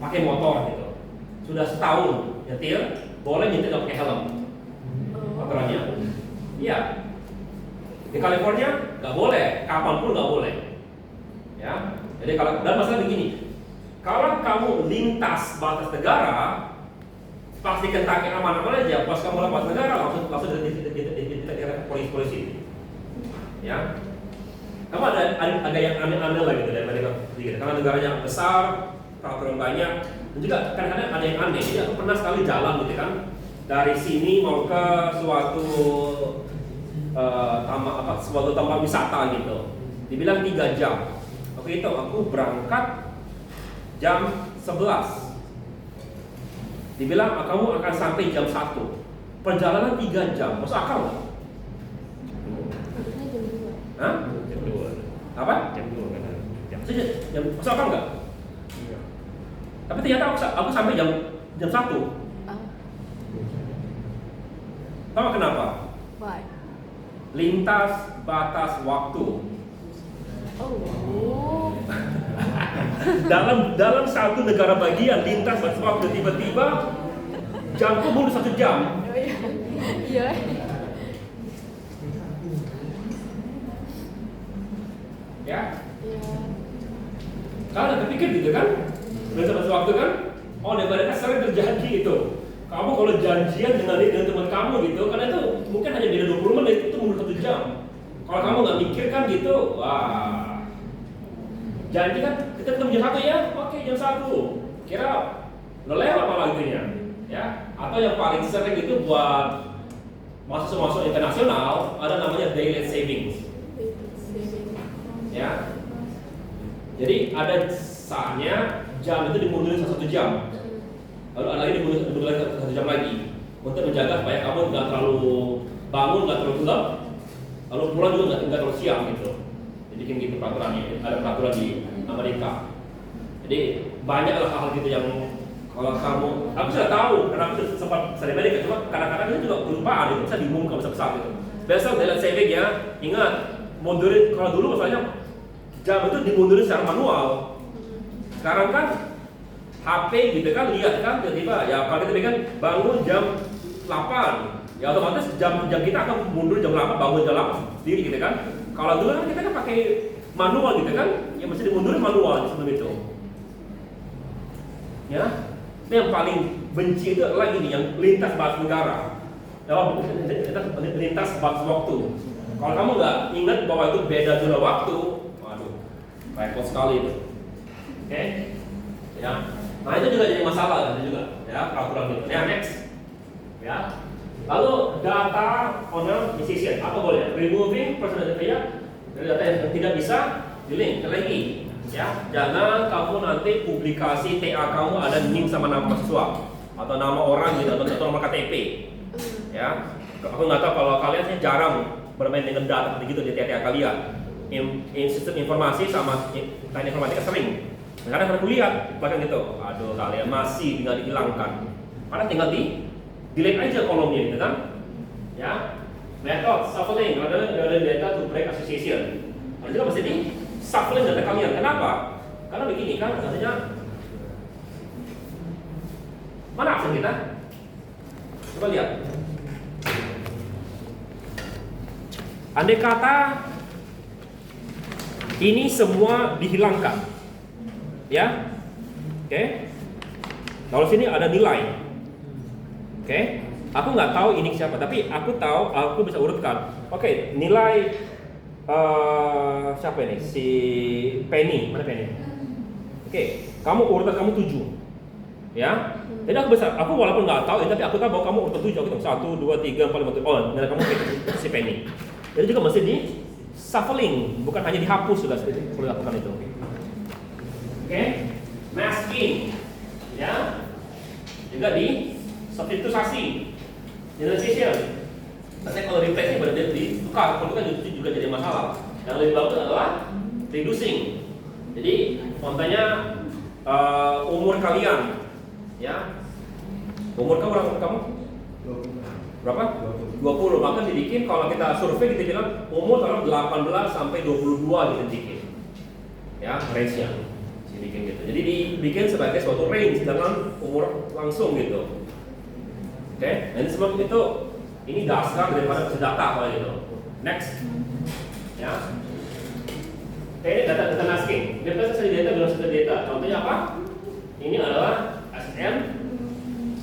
pakai motor gitu, sudah setahun nyetir, boleh nyetir nggak pakai helm. Aturannya. Iya. Di California nggak boleh, kapanpun nggak boleh. Ya, jadi kalau dan masalah begini, kalau kamu lintas batas negara, pasti Kentucky aman-aman aja. Pas kamu lepas negara langsung di polisi. Ya, kamu ada yang aneh-aneh lah gitu dari Amerika. Karena negaranya besar, peraturan banyak, dan juga kadang-kadang ada yang aneh. Jadi aku pernah sekali jalan gitu kan, dari sini mau ke suatu suatu tempat wisata gitu, dibilang 3 jam. Oke, itu aku berangkat jam 11. Dibilang kamu akan sampai jam 1. Perjalanan 3 jam. Masuk akal nggak? Harusnya jam 2. Hah? Jam 2. Apa? Jam 2 kan. Masuk akal nggak? Tapi ternyata aku sampai jam 1. Ah, Tahu kenapa? why? Lintas batas waktu. Oh. Dalam satu negara bagian lintas batas waktu, tiba-tiba jamku mundur 1 jam. Oh iya. Iya. Ya, Iya. kalian ada pikir gitu kan? Lintas batas waktu kan? Oh, negara sering terjadi itu. Kamu kalau janjian dengan teman kamu gitu, karena itu mungkin hanya beda 20 menit, itu mundur 1 jam. Kalau kamu nggak mikir kan gitu, wah. Janji kan kita ketemu jam 1 ya, oke jam 1. Kira udah lewat malah itunya, ya. Atau yang paling sering itu buat mahasiswa internasional ada namanya daylight savings, ya. Jadi ada saatnya jam itu dimundurin 1 jam, lalu ada lagi dimundur lagi 1 jam lagi untuk menjaga supaya kamu nggak terlalu bangun, nggak terlalu gelap, lalu pulang juga nggak terlalu siang gitu. Jadi gitu peraturannya, ada peraturan di Amerika. Jadi banyak hal-hal gitu yang kalau kamu, aku sudah tahu karena aku sempat di Amerika, cuma kadang-kadang itu juga kelupaan, itu bisa diumumkan besar-besar gitu. Besok daylight saving ya, ingat mundurin. Kalau dulu masalahnya jam itu dimundurin secara manual. Sekarang kan HP gitu kan, lihat kan tiba-tiba ya kalau kita kan bangun jam 8, ya otomatis jam kita akan mundur jam 8, bangun jam 8 sendiri gitu kan. Kalau dulu kan kita kan pakai manual gitu kan, ya mesti dimundurin manual sebelum itu. Ya, ini yang paling benci itu adalah ini yang lintas batas negara, lintas batas waktu. Kalau kamu nggak ingat bahwa itu beda zona waktu, waduh, repot sekali itu. Oke, ya. Nah itu juga jadi masalah, itu juga, ya peraturan itu. Ya next, ya. Lalu data owner decision, apa boleh? Removing personal data dari data yang tidak bisa di-link lagi. Ya, jangan kamu nanti publikasi TA kamu ada NIM sama nama mahasiswa atau nama orang gitu atau nama KTP. Ya, aku nggak tahu kalau kalian sih jarang bermain dengan data begitu di TA kalian. Sistem informasi sama teknik informatika sering. Kadang aku lihat bahkan gitu, aduh kalian masih tinggal dihilangkan. Karena tinggal delete aja kolomnya gitu kan. Ya, method shuffling, ada data to break association. Ada juga mesti di shuffling data kalian. Kenapa? Karena begini kan, katanya mana absen kita? Coba lihat. Andai kata ini semua dihilangkan, ya, oke. Kalau sini ada nilai, oke. Aku nggak tahu ini siapa, tapi aku tahu, aku bisa urutkan. Oke, nilai siapa ini? Si Penny, mana Penny? Oke, kamu urutan kamu 7, ya. Jadi aku walaupun nggak tahu, tapi aku tahu bahwa kamu urutan 7. Aku tahu 1, 2, 3, 4, 5, 6. Oh, nilai kamu si Penny. Jadi juga mesti di shuffling, bukan hanya dihapus sudah perlu lakukan itu. Oke, masking, ya. Juga di substitusi, generalization. Nanti kalau replace berarti ditukar, kalau kan juga jadi masalah. Yang lebih bagus adalah reducing. Jadi contohnya umur kalian, ya. Umur kamu berapa? 20. Maka dibikin kalau kita survei kita bilang umur dalam 18 sampai 22 dibikin. Ya, range-nya dibikin gitu. Jadi dibikin sebagai suatu range dengan umur langsung gitu. Oke, dan sebab itu ini dasar daripada data kalau gitu. Next, ya. Oke, ini data masking. Data data belum sudah data. Contohnya apa? Ini adalah SSN,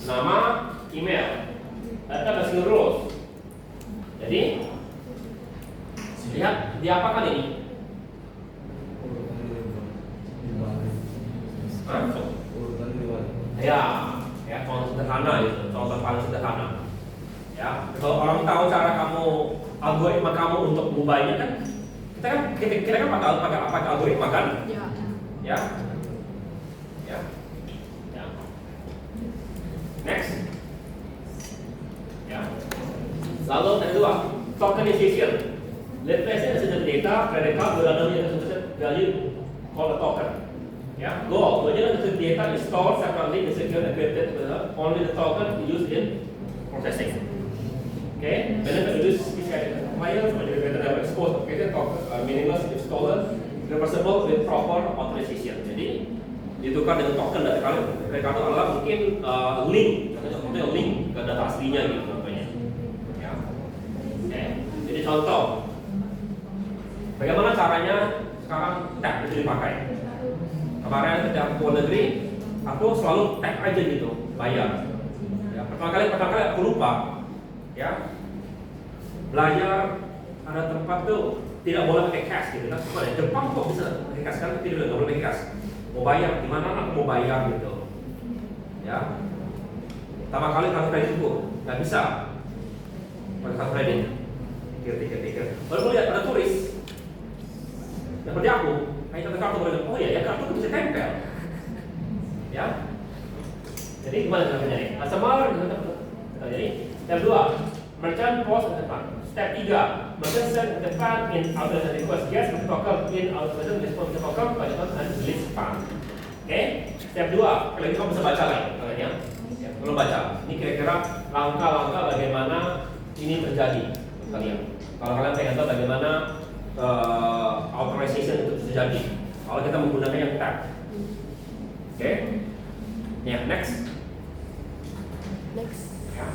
nama, email, data masking rows. Jadi lihat diapakan ini? Ya, contoh sederhana itu, contoh paling sederhana. Ya, kalau orang tahu cara kamu algoritma kamu untuk mengubahnya kan, kita kan pakai algoritma kan? Ya. Ya, ya. Lalu yang kedua, tokenization. Let's say this is the data, credit card, randomly associated value called a token. Yeah, goal. Whenever the data is stored separately, the secure encrypted, only the token is used in processing. Okay, whenever you use this identifier, when you get the exposed, okay, the token meaningless if stolen, reversible with proper authorization. Jadi ditukar dengan token dari credit card adalah mungkin link, contohnya link ke data aslinya gitu contohnya. Ya. Oke, jadi contoh. Bagaimana caranya sekarang tap itu dipakai? Kemarin ketika ke luar negeri, aku selalu tap aja gitu, bayar. Ya, pertama kali aku lupa, ya. Belajar ada tempat tuh tidak boleh pakai cash gitu kan? Jepang kok bisa pakai cash kan? Tidak boleh pakai cash. Mau bayar, gimana aku mau bayar gitu? Ya. Pertama kali kartu kredit itu nggak bisa pakai kartu kredit. Tikir. Baru lihat ada turis. Seperti aku, kayak kartu boleh, oh ya kartu itu bisa tempel, ya. Jadi gimana caranya nih? Customer, jadi step 2, merchant post at the front. Step 3, merchant send the fund in authorization request guest with token in authorization response to token by the and list fund. Oke, step 2, kalau kamu bisa baca lah, katanya. Ya, kalau baca, ini kira-kira langkah-langkah bagaimana ini terjadi, kalian. Kalau kalian pengen tahu bagaimana authorization itu terjadi kalau kita menggunakan yang tap. Oke, ya, next. Ya.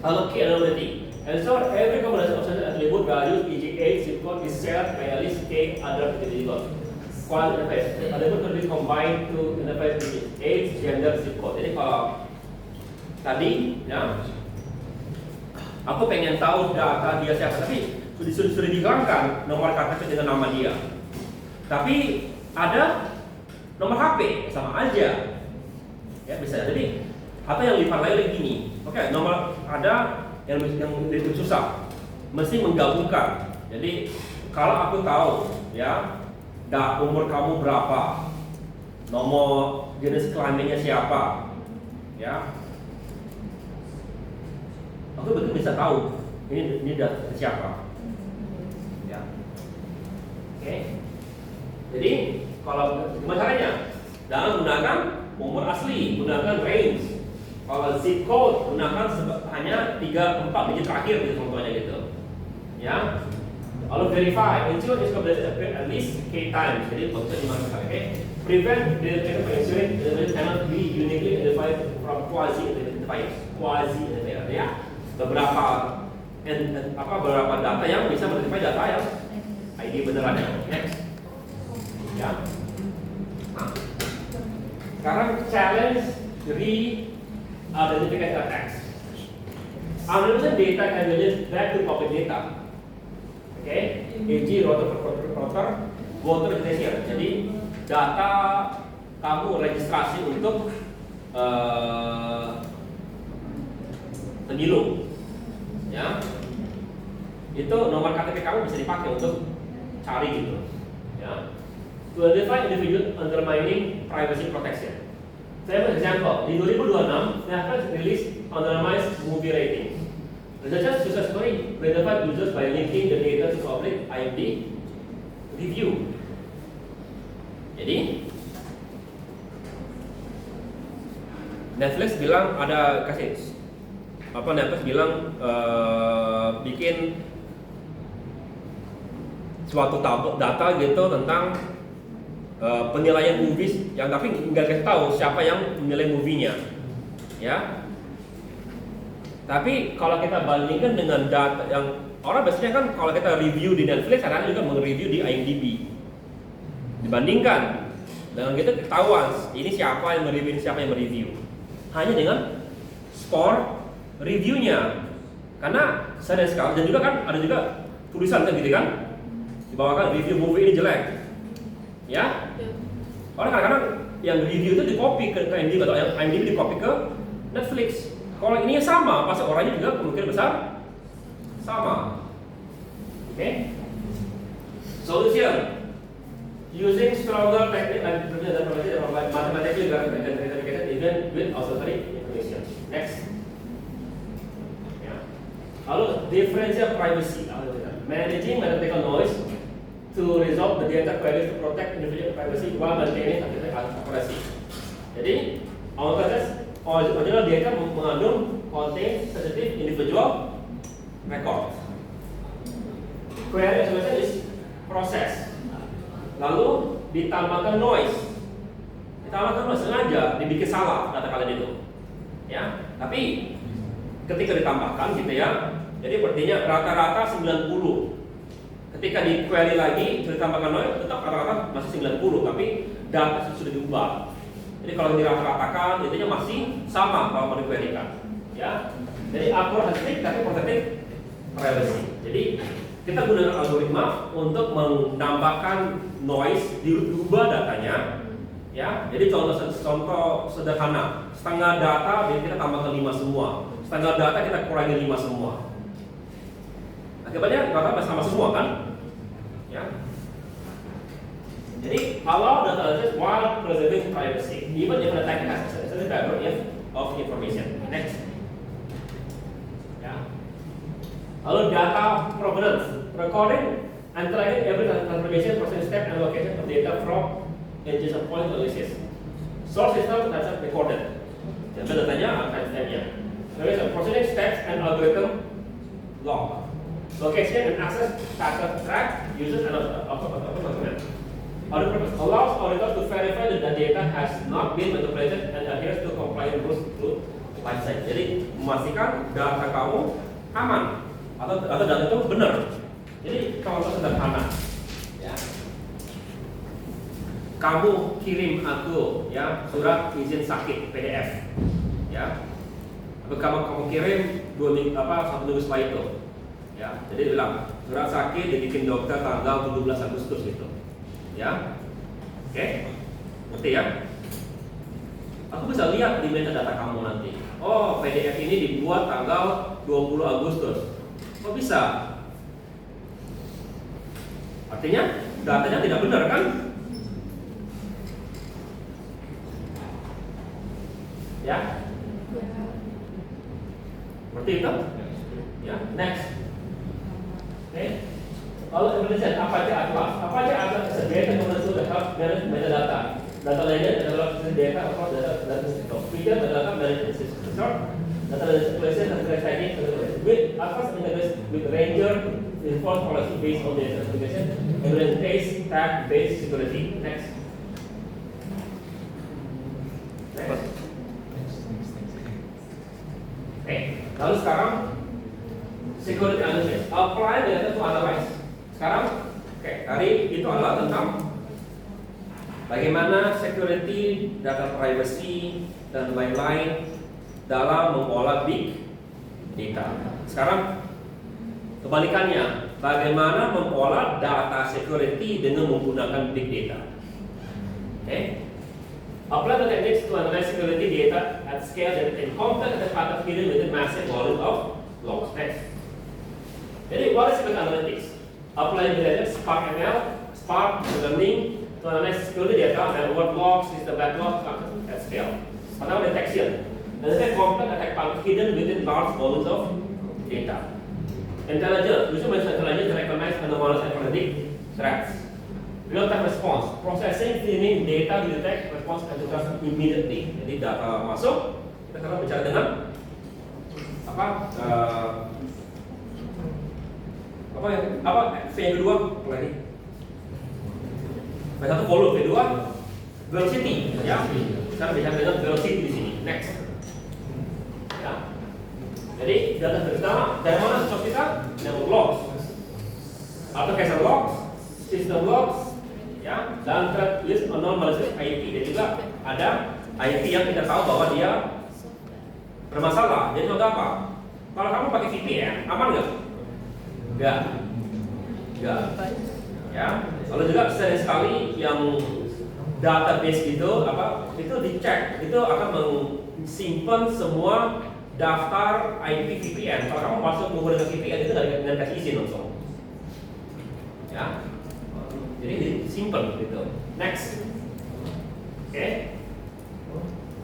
Allocate anonymity. Ensure every combination of attribute values e.g. zip code is shared by at least k other individuals. Quality interface. Attribute can be combined to interface with age, gender, zip code. Jadi kalau tadi, ya, aku pengen tahu data dia siapa, tapi sudah dihilangkan nomor KTP dengan nama dia. Tapi ada nomor HP sama aja. Ya bisa. Jadi atau yang lipat lagi gini. Oke, nomor ada yang lebih susah. Mesti menggabungkan. Jadi kalau aku tahu ya, umur kamu berapa, nomor jenis kelaminnya siapa, ya, aku betul bisa tahu ini data siapa. Oke. Jadi kalau gimana caranya? Jangan gunakan umur asli, gunakan range. Kalau zip code gunakan hanya 3-4 digit terakhir gitu contohnya gitu. Ya. Lalu verify, ensure this combination appear at least k times. Jadi maksudnya gimana kali? Oke. Prevent the ensuring the cannot be uniquely identified from quasi identifier. Ya. Beberapa data yang bisa mengidentifikasi data yang ID beneran ya. Next. Ya. Nah. Sekarang challenge re-identification attacks. Anonymous data can be used back to public data. Oke, e.g. voter registration. Jadi data kamu registrasi untuk pemilu, ya. Itu nomor KTP kamu bisa dipakai untuk cari gitu, ya. To identify individual undermining privacy protection. Saya ambil example di 2026, Netflix release anonymized movie rating. Researchers successfully identified users by linking the data to public IMDb review. Jadi Netflix bilang ada Netflix bilang bikin suatu data gitu tentang penilaian movies yang tapi nggak kasih tahu siapa yang menilai movie-nya, ya. Tapi kalau kita bandingkan dengan data yang orang biasanya kan kalau kita review di Netflix, kadang juga mereview di IMDb. Dibandingkan dengan kita ketahuan ini siapa yang mereview, ini siapa yang mereview. Hanya dengan skor reviewnya. Karena saya sekali dan juga kan ada juga tulisan kan gitu kan, dibawakan review movie ini jelek. Ya, orang kadang-kadang yang review itu di copy ke IMDb atau yang IMDb di copy ke Netflix. Kalau ini sama, pasti orangnya juga kemungkinan besar sama. Oke? Solution using stronger technique and mathematically verification even with auxiliary information. Next. Ya. Lalu differential privacy, managing mathematical noise to resolve the data queries to protect individual privacy while maintaining accuracy. Jadi, original data mengandung contain sensitive individual record. Query execution is process. Lalu ditambahkan noise. Sengaja dibikin salah data kalian itu. Ya, tapi ketika ditambahkan gitu ya. Jadi artinya rata-rata 90. Ketika di query lagi ditambahkan noise tetap rata-rata masih 90, tapi data sudah diubah. Jadi kalau dirata-ratakan intinya masih sama kalau mau di-querykan. Ya. Jadi akurat tapi protected privacy. Jadi kita gunakan algoritma untuk menambahkan noise, diubah datanya. Ya, jadi contoh sederhana, setengah data kita tambahkan 5 semua, setengah data kita kurangi 5 semua. Akibatnya data sama semua kan? Ya. Jadi allow data analysis while preserving privacy, even if the attacker has sensitive data of information. Next. Ya. Lalu data provenance, recording and tracking every transformation, processing step, and location of data from edges of point analysis. Source system has recorded. Jadi datanya akan timestamp-nya. Processing steps and algorithm log. Location and access data track uses and document. Other purpose allows auditors to verify that the data has not been manipulated and adheres to compliant rules through lifecycle. Jadi memastikan data kamu aman atau data itu benar. Jadi contoh sederhana, ya. Kamu kirim aku ya surat izin sakit PDF, ya. Atau kamu kirim 1 minggu setelah itu, ya. Jadi bilang surat sakit dibikin dokter tanggal 17 Agustus gitu, ya. Oke, ngerti ya? Aku bisa lihat di metadata kamu nanti. Oh, PDF ini dibuat tanggal 20 Agustus. Kok bisa? Artinya datanya tidak benar kan? Ya? Seperti itu? Ya, next. Oke. Lalu implementation, apa aja atlas? Apa aja atlas? Data menentu help manage metadata. Data lainnya adalah data across data system. Feature data management system. Data manipulation and tracking with atlas integrates with Ranger informed policy based on data certification and then case tag based security. Next. Oke, lalu sekarang security analysis. Apply data to analyze. Sekarang, tadi itu adalah tentang bagaimana security, data privacy dan lain-lain dalam mengolah big data. Sekarang kebalikannya, bagaimana mengolah data security dengan menggunakan big data. Oke. Apply the techniques to analyze security data at scale that can complex the pattern hidden within massive volume of logs. Next. Jadi, what is security analytics? Apply the Spark ML, Spark learning to analyze security data and what logs, system backlog at scale. Pertama detection. And then complex attack pattern hidden within large volumes of data. Intelligence. Usually mention intelligence to recognize anomalous and predict threats. Real-time response, processing, cleaning data to detect, response, and to trust immediately. Jadi data masuk, kita sekarang bicara dengan V yang kedua lagi. V satu volume, V dua velocity, ya. Sekarang bicara dengan velocity di sini. Next. Ya. Jadi data pertama dari mana source kita? Dari logs, application logs, system logs. Ya, dan threat list anomalous IP. Dan juga ada IP yang kita tahu bahwa dia bermasalah. Jadi contoh apa? Kalau kamu pakai VPN, aman nggak? Nggak. Ya. Lalu juga sering sekali yang database itu itu dicek, itu akan simpan semua daftar IP VPN. Kalau kamu masuk menggunakan VPN itu nggak dikasih izin langsung. Ya. Jadi disimpan gitu. Next. Oke.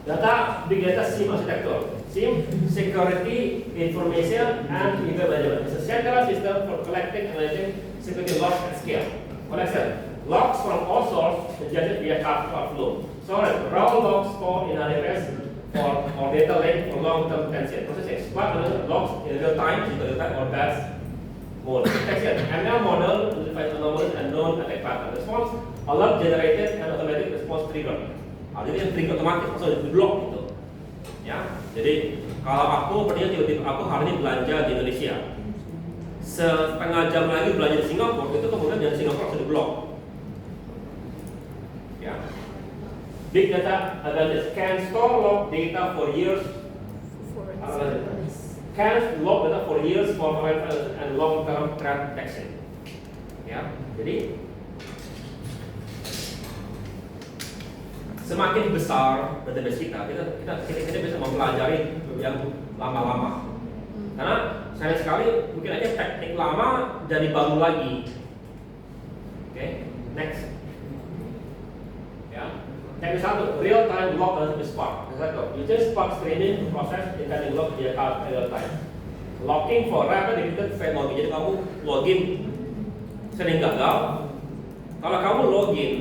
Data big data SIEM architecture. SIEM, security information and event management. It's a central system for collecting and managing security logs at scale. Collection logs from all sources ingested via Kafka flow. Storage raw logs stored in RFS or data lake for long-term retention. Processing Spark logs in real time or batch mode. Detection ML model identifies anomalies and known attack pattern. Response alert generated and automatic response trigger. Jadi yang trigger otomatis langsung di blok gitu. Ya, jadi kalau aku pertanyaan tiba-tiba aku hari ini belanja di Indonesia, setengah jam lagi belanja di Singapura, itu kemudian dari Singapura langsung di blok. Ya, big data advantage can store log data for years. Can log data for years for analysis and long-term threat detection. Ya, jadi semakin besar database kita bisa mempelajari yang lama-lama. Karena sayang sekali mungkin aja teknik lama jadi baru lagi. Oke, next. Ya, teknik satu, real time log analysis Spark. Satu, using Spark streaming proses incoming log via real time. Logging for rapid repeated fail login. Jadi kamu login sering gagal. Kalau kamu login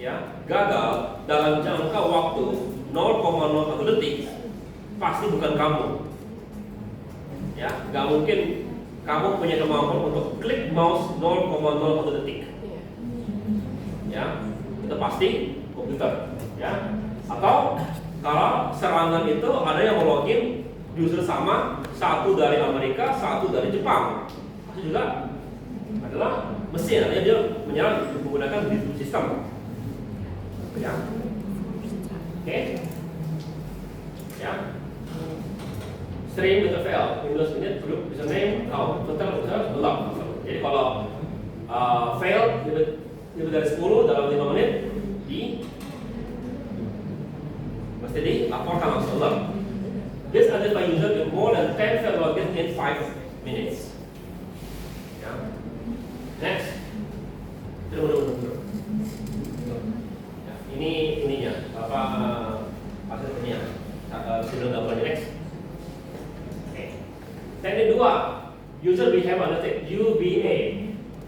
ya gagal dalam jangka waktu 0,01 detik, pasti bukan kamu. Ya, nggak mungkin kamu punya kemampuan untuk klik mouse 0,01 detik. Ya, itu pasti komputer. Ya, atau kalau serangan itu ada yang mau login user sama, satu dari Amerika, satu dari Jepang, itu juga adalah mesin. Artinya dia menyerang menggunakan sistem. Ya, oke, ya, stream itu fail, Windows ini perlu bisa name, total bisa log. Jadi kalau fail lebih dari 10 dalam 5 menit mesti dilaporkan langsung log. This identify user with more than 10 failed logins in 5 minutes. Ya, next, ini ininya apa hasilnya sebelum gambarnya next. Oke. Teknik 2, user behavior analytics UBA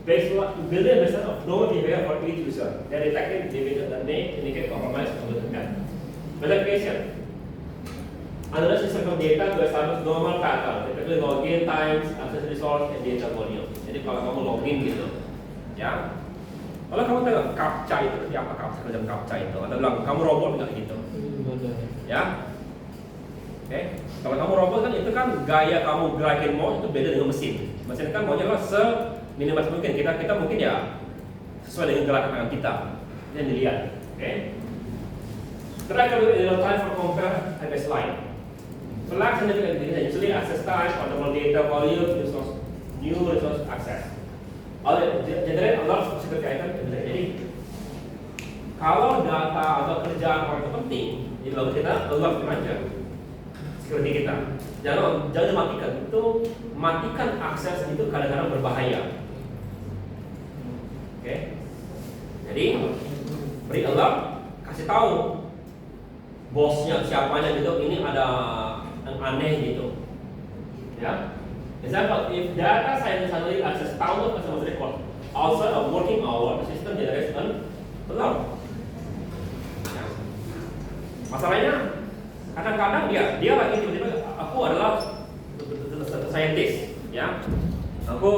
based of known behavior for each user. They detecting behavior that may indicate compromise of the system. Verification analysis of data to establish normal pattern, typically login times, access resource, and data volume. Jadi kalau kamu login gitu, ya. Kalau kamu tahu CAPTCHA itu seperti apa kerjaan CAPTCHA itu? Anda bilang kamu robot nggak gitu? Ya, oke. Kalau kamu robot kan itu kan gaya kamu gerakin mouse itu beda dengan mesin. Mesin kan maunya lah seminimalis mungkin. Kita mungkin ya sesuai dengan gerakan tangan kita yang dilihat. Oke. Track in real time for compare and baseline. Select significant data, usually access time, automable data volume, new resource access. Generate alert security item. Jadi kalau data atau kerjaan orang itu penting, jadi lalu kita alert aja security kita. Jangan dimatikan. Itu matikan akses itu kadang-kadang berbahaya. Oke. Jadi beri alert, kasih tahu bosnya siapanya gitu. Ini ada yang aneh gitu. Ya. Example, if data scientist suddenly access thousands of customer records outside of working hour, the system generates an alert. Ya. Masalahnya, kadang-kadang dia lagi tiba-tiba, aku adalah scientist, ya. Aku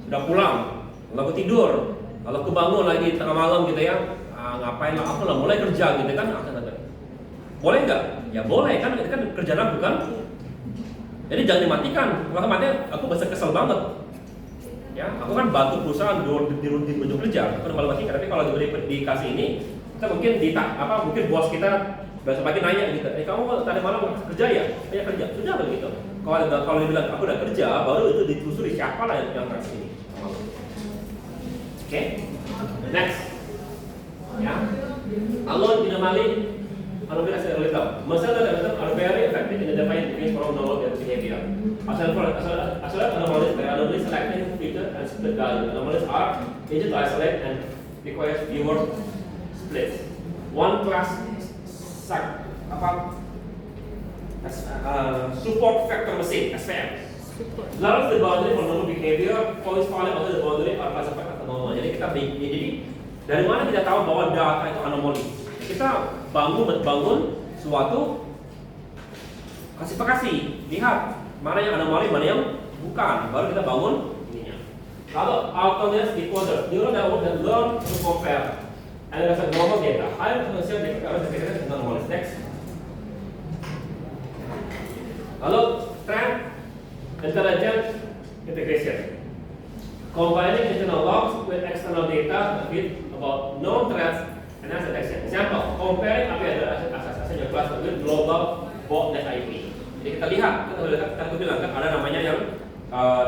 sudah pulang, lalu aku tidur, lalu aku bangun lagi tengah malam gitu ya. Ngapain lah? Aku lah mulai kerja gitu kan? Boleh nggak? Ya boleh kan? Itu kan kerjaan aku kan. Jadi jangan dimatikan. Kalau mati, aku bisa kesel banget. Ya, aku kan bantu perusahaan di ujung kerja, aku malah matikan. Tapi kalau dikasih ini, kita mungkin mungkin bos kita besok pagi nanya gitu, kamu tadi malam kerja ya? Banyak kerja, sudah begitu. Kalau dia bilang aku udah kerja, baru itu ditelusuri siapa lah yang kasih ini. Oke, next. Ya, alone anomaly. Anomaly as a result. Machine learning are very effective in identifying things from knowledge and behavior. As anomalies, the anomalies selecting feature and split value. Anomalies are easy to isolate and requires fewer splits. One class support factor mesin (SVM). Support. Large the boundary for normal behavior, falls falling out the boundary are classified as normal. Jadi dari mana kita tahu bahwa data itu anomali? Kita bangun suatu klasifikasi, lihat mana yang anomali, mana yang bukan, baru kita bangun ininya. Kalau autonomous decoder, neural network that learn to compare analyze normal data, higher potential data harus dikatakan dengan normal. Next. Lalu trend intelligent integration, combining internal logs with external data with about known threats and asset detection. Example, comparing apa yang ada aset-aset yang kelas with global botnet IP. Jadi kita lihat, kita bilang kan ada namanya yang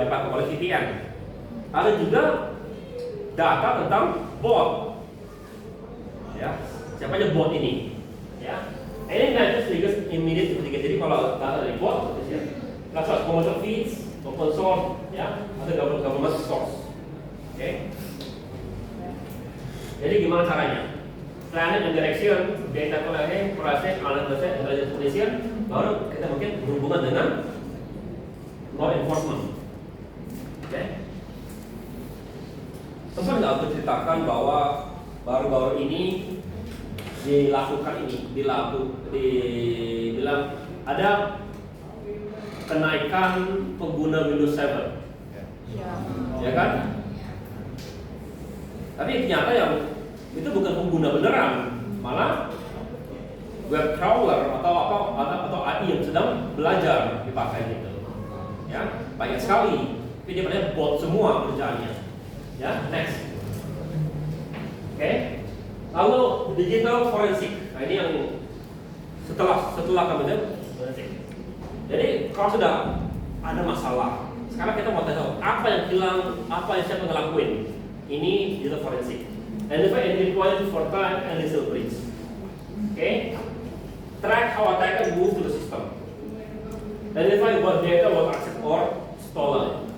dipakai oleh VPN. Ada juga data tentang bot. Ya, siapa aja bot ini? Ya, ini nanti sedikit immediate sedikit. Jadi kalau data dari bot, ya, langsung commercial feeds, open source, ya, atau government source. Oke. Jadi gimana caranya? Planning and direction, data collection, process, analysis, intelligence prediction, baru kita mungkin berhubungan dengan law enforcement. Oke. Sempat nggak aku ceritakan bahwa baru-baru ini dibilang ada kenaikan pengguna Windows 7, ya kan? Tapi ternyata yang itu bukan pengguna beneran, malah web crawler atau AI yang sedang belajar dipakai gitu. Ya, banyak sekali. Tapi dia pada bot semua kerjaannya. Ya, next. Oke. Lalu digital forensik. Nah, ini yang setelah kami lihat forensik. Jadi kalau sudah ada masalah, sekarang kita mau tahu apa yang hilang, apa yang siapa ngelakuin. Ini digital forensik. Identify endpoint for time and digital breach. Okay. Track how attacker move to the system. Identify what data was accessed or stolen.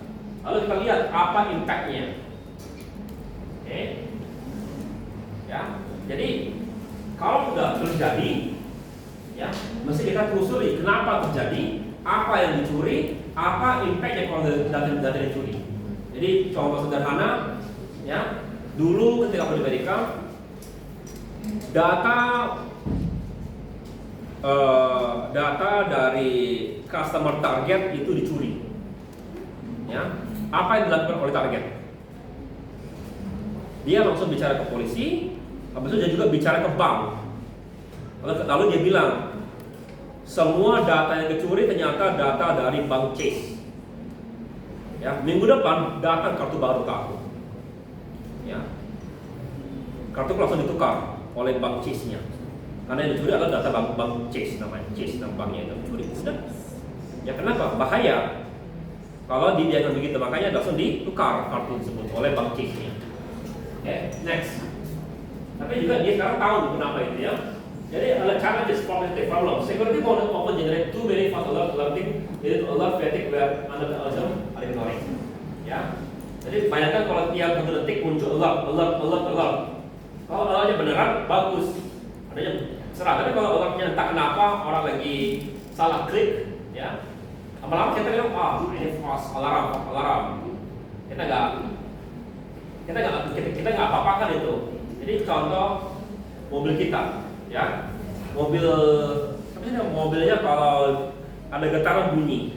Lalu kita lihat apa impact-nya. Oke. Ya. Jadi kalau sudah terjadi, ya, mesti kita telusuri kenapa terjadi, apa yang dicuri, apa impact-nya kalau data dicuri. Jadi contoh sederhana, ya, dulu ketika aku di Amerika, data dari customer target itu dicuri. Ya, apa yang dilakukan oleh target? Dia langsung bicara ke polisi, habis itu dia juga bicara ke bank. Lalu dia bilang, semua data yang dicuri ternyata data dari bank Chase. Ya, minggu depan datang kartu baru ke aku. Ya, kartu langsung ditukar oleh bank Chase-nya. Karena yang dicuri adalah data bank Chase, namanya Chase, nama banknya itu dicuri. Sudah. Ya, kenapa? Bahaya. Kalau dibiarkan begitu, makanya langsung ditukar kartu tersebut oleh bank Chase-nya. Okay, next. Tapi juga dia sekarang tahu kenapa itu, ya. Jadi ada challenges, problem. Security model often generate too many false alert, alerting, leading to alert fatigue where under the algorithm are ignoring. Ya. Jadi bayangkan kalau tiap 1 detik muncul alert. Kalau alertnya beneran, bagus. Adanya serah. Tapi kalau alertnya entah kenapa orang lagi salah klik, ya. Lama-lama kita bilang, ini false alarm. Kita nggak apa-apakan itu. Jadi contoh mobil kita, ya, mobilnya kalau ada getaran bunyi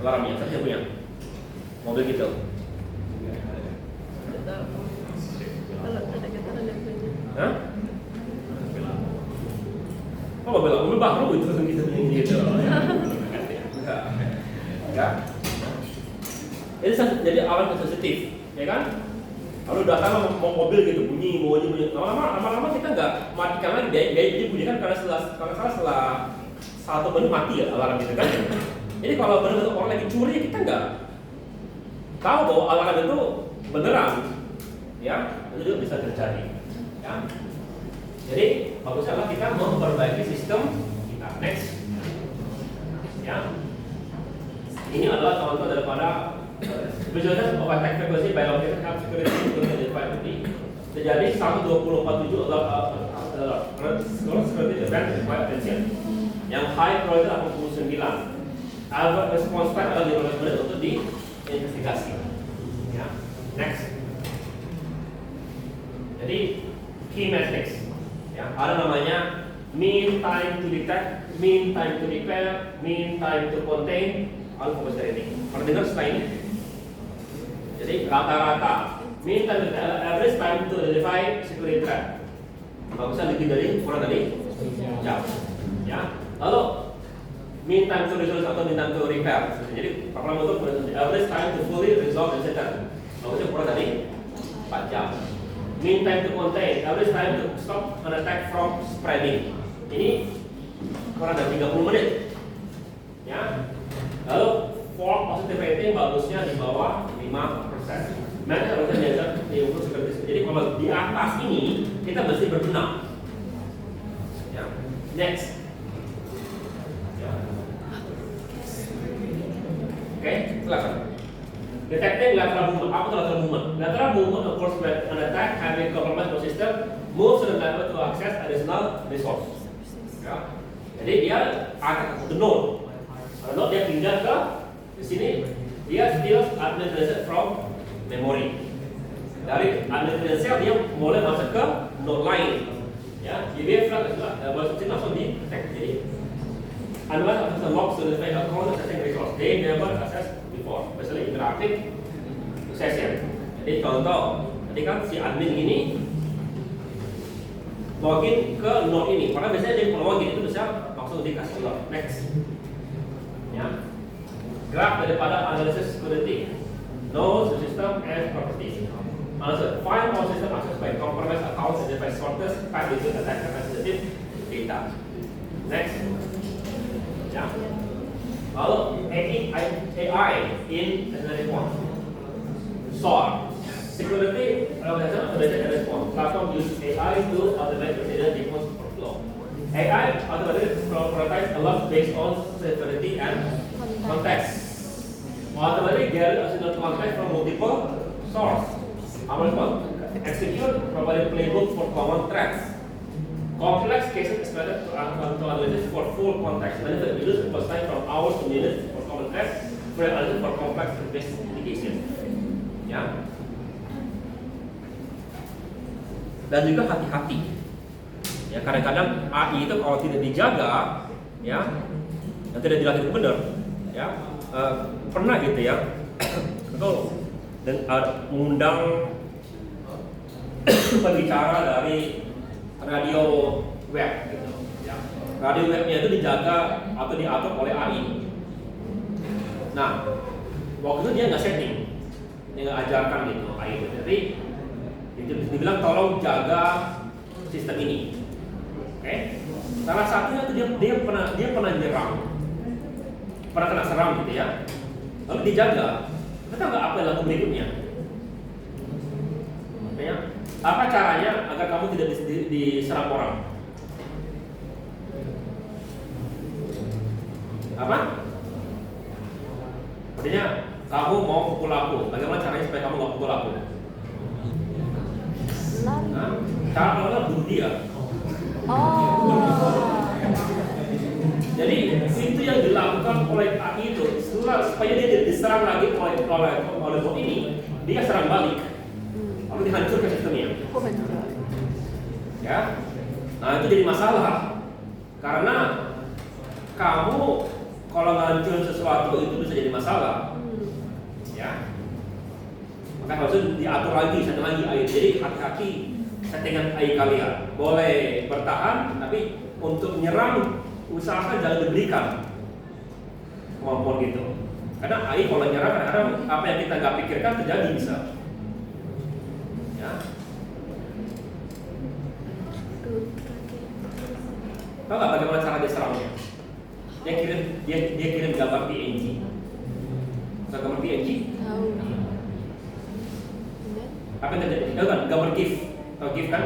alarmnya, saya punya mobil gitu. Kalau ada getaran yang bunyi. Hah? Oh, mobil baru itu gitu. Enggak. Jadi alarm sensitif, ya kan? Kalau datang mau mobil gitu bunyi, lama-lama kita nggak matikan lagi, dia bunyi kan karena setelah 1 menit mati ya alarm itu kan. Jadi kalau benar-benar orang lagi curi, kita nggak tahu bahwa alarm itu beneran, ya, itu juga bisa terjadi. Ya. Jadi bagusnya adalah kita memperbaiki sistem kita. Next, ya. Ini adalah contoh daripada visualisasi of attack frequency by location cap security terjadi 12047 adalah security event require attention. Yang high priority 89. Average response time adalah 15 menit untuk diinvestigasi. Ya. Next. Jadi key metrics. Ya, ada namanya mean time to detect, mean time to repair, mean time to contain, all fokus dari ini. Pernah dengar setelah ini? Jadi rata-rata mean time to detect, average time to identify security threat. Bagusnya lebih dari kurang dari jam. Ya. Lalu mean time to resolve atau mean time to repair. Jadi program untuk average time to fully resolve incident. Bagusnya kurang dari 4 jam. Mean time to contain, average time to stop an attack from spreading. Ini kurang dari 30 menit. Ya. Lalu false positive rating bagusnya di bawah 5%. Mereka harusnya diajak diukur seperti itu. Jadi kalau di atas ini kita mesti berbenah. Ya. Next. Ya. Oke, silakan. Detecting lateral movement. Apa itu lateral movement? Lateral movement occurs when an attack having compromised system moves to the level to access additional resource. Ya. Jadi dia akan ke node. Kalau dia pindah ke di sini, dia still administrated from memory. Dari administration dia mulai masuk ke node lain. Ya, jadi dia masuk sini langsung di detect. Jadi unless the logs to the account accessing resource, they never access before, especially interactive session. Jadi contoh, tadi kan si admin ini login ke node ini, karena biasanya dia kalau login itu bisa langsung dikasih log. Next, ya, graph daripada analysis security, node system and properties. Answer: find all system access by compromised accounts and by shortest path between attacker and sensitive data. Next. Ya. Lalu AI in response. SOAR, security organization automated response. Platform use AI to automate incident response workflow. AI automated prioritize alert based on severity and context. Automatically gather additional context from multiple source. Execute provided playbook for common threats. Complex cases expected to analysis for full context. Benefit reduce response time from hours to minutes for common threats, for analysis for complex investigation. Ya. Dan juga hati-hati. Ya, kadang-kadang AI itu kalau tidak dijaga, ya, dan tidak dilakukan benar, ya, pernah gitu ya, itu dan mengundang pembicara dari radio web gitu. Ya. Radio webnya itu dijaga atau diatur oleh AI. Nah, waktu itu dia nggak setting, dia nggak ajarkan gitu AI itu. Jadi dibilang tolong jaga sistem ini. Oke? Salah satunya itu dia pernah nyerang, pernah kena serang gitu ya. Lalu dijaga. Kita nggak apa yang laku berikutnya. Ya. Apa caranya agar kamu tidak diserang orang? Apa? Artinya kamu mau pukul aku. Bagaimana caranya supaya kamu nggak pukul aku? Nah, cara pertama bunuh dia. Jadi itu yang dilakukan oleh AI itu. Supaya dia diserang lagi oleh bot ini, dia serang balik. Lalu dihancurkan sistemnya. Ya, nah itu jadi masalah karena kamu kalau ngancurin sesuatu itu bisa jadi masalah. Ya, maka harus diatur lagi, setting lagi AI. Jadi hati-hati settingan AI kalian. Boleh bertahan, tapi untuk menyerang usahakan jangan diberikan kemampuan gitu. Karena AI kalau nyerang kadang-kadang apa yang kita nggak pikirkan terjadi bisa. Ya. Tahu nggak bagaimana cara dia serangnya? Dia kirim gambar PNG. Tahu gambar PNG? Tahu. Apa yang terjadi? Tahu kan gambar GIF? Tahu GIF kan?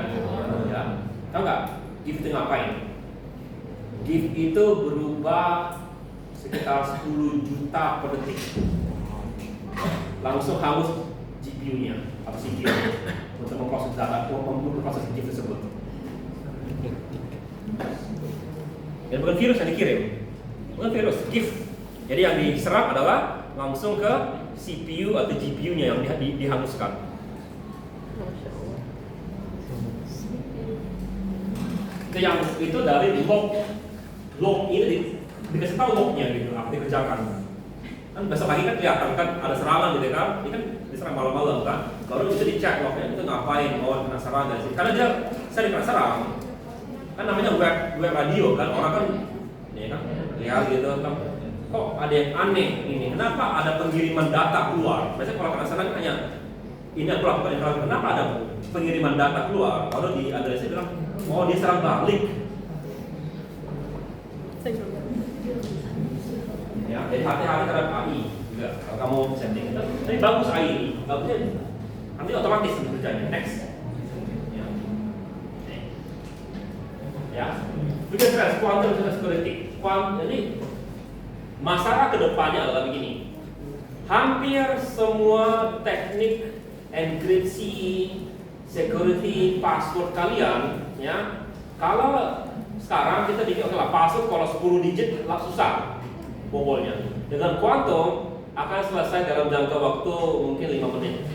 Ya. Tahu nggak GIF itu ngapain? GIF itu berubah sekitar 10 juta per detik. Langsung hangus GPU-nya atau CPU untuk memproses data, memproses GIF tersebut. Dan bukan virus yang dikirim, bukan virus, gift. Jadi yang diserap adalah langsung ke CPU atau GPU-nya yang dihanguskan. Masya Allah. Itu dari log ini dikasih tahu lognya gitu, apa dikerjakan. Kan besok pagi kan kelihatan kan ada serangan gitu kan, ini kan diserang malam-malam kan, baru itu dicek lognya itu ngapain, kena serangan dari sini. Karena dia sering kena serang, kan namanya web radio kan, orang kan, ya kan, lihat gitu kan, kok ada yang aneh ini, kenapa ada pengiriman data keluar? Biasanya kalau kena serang hanya ini aku lakukan ini, kenapa ada pengiriman data keluar? Lalu di adresnya bilang, oh dia serang balik. Saya belum. Ya, jadi hati-hati terhadap AI juga. Kalau kamu setting itu, tapi bagus AI ini, bagusnya nanti otomatis kerjanya. Next. Ya, sudah jelas quantum security. Jadi masalah kedepannya adalah begini. Hampir semua teknik enkripsi, security, password kalian, ya, kalau sekarang kita bikin password kalau 10 digit susah bobolnya. Dengan kuantum akan selesai dalam jangka waktu mungkin 5 menit.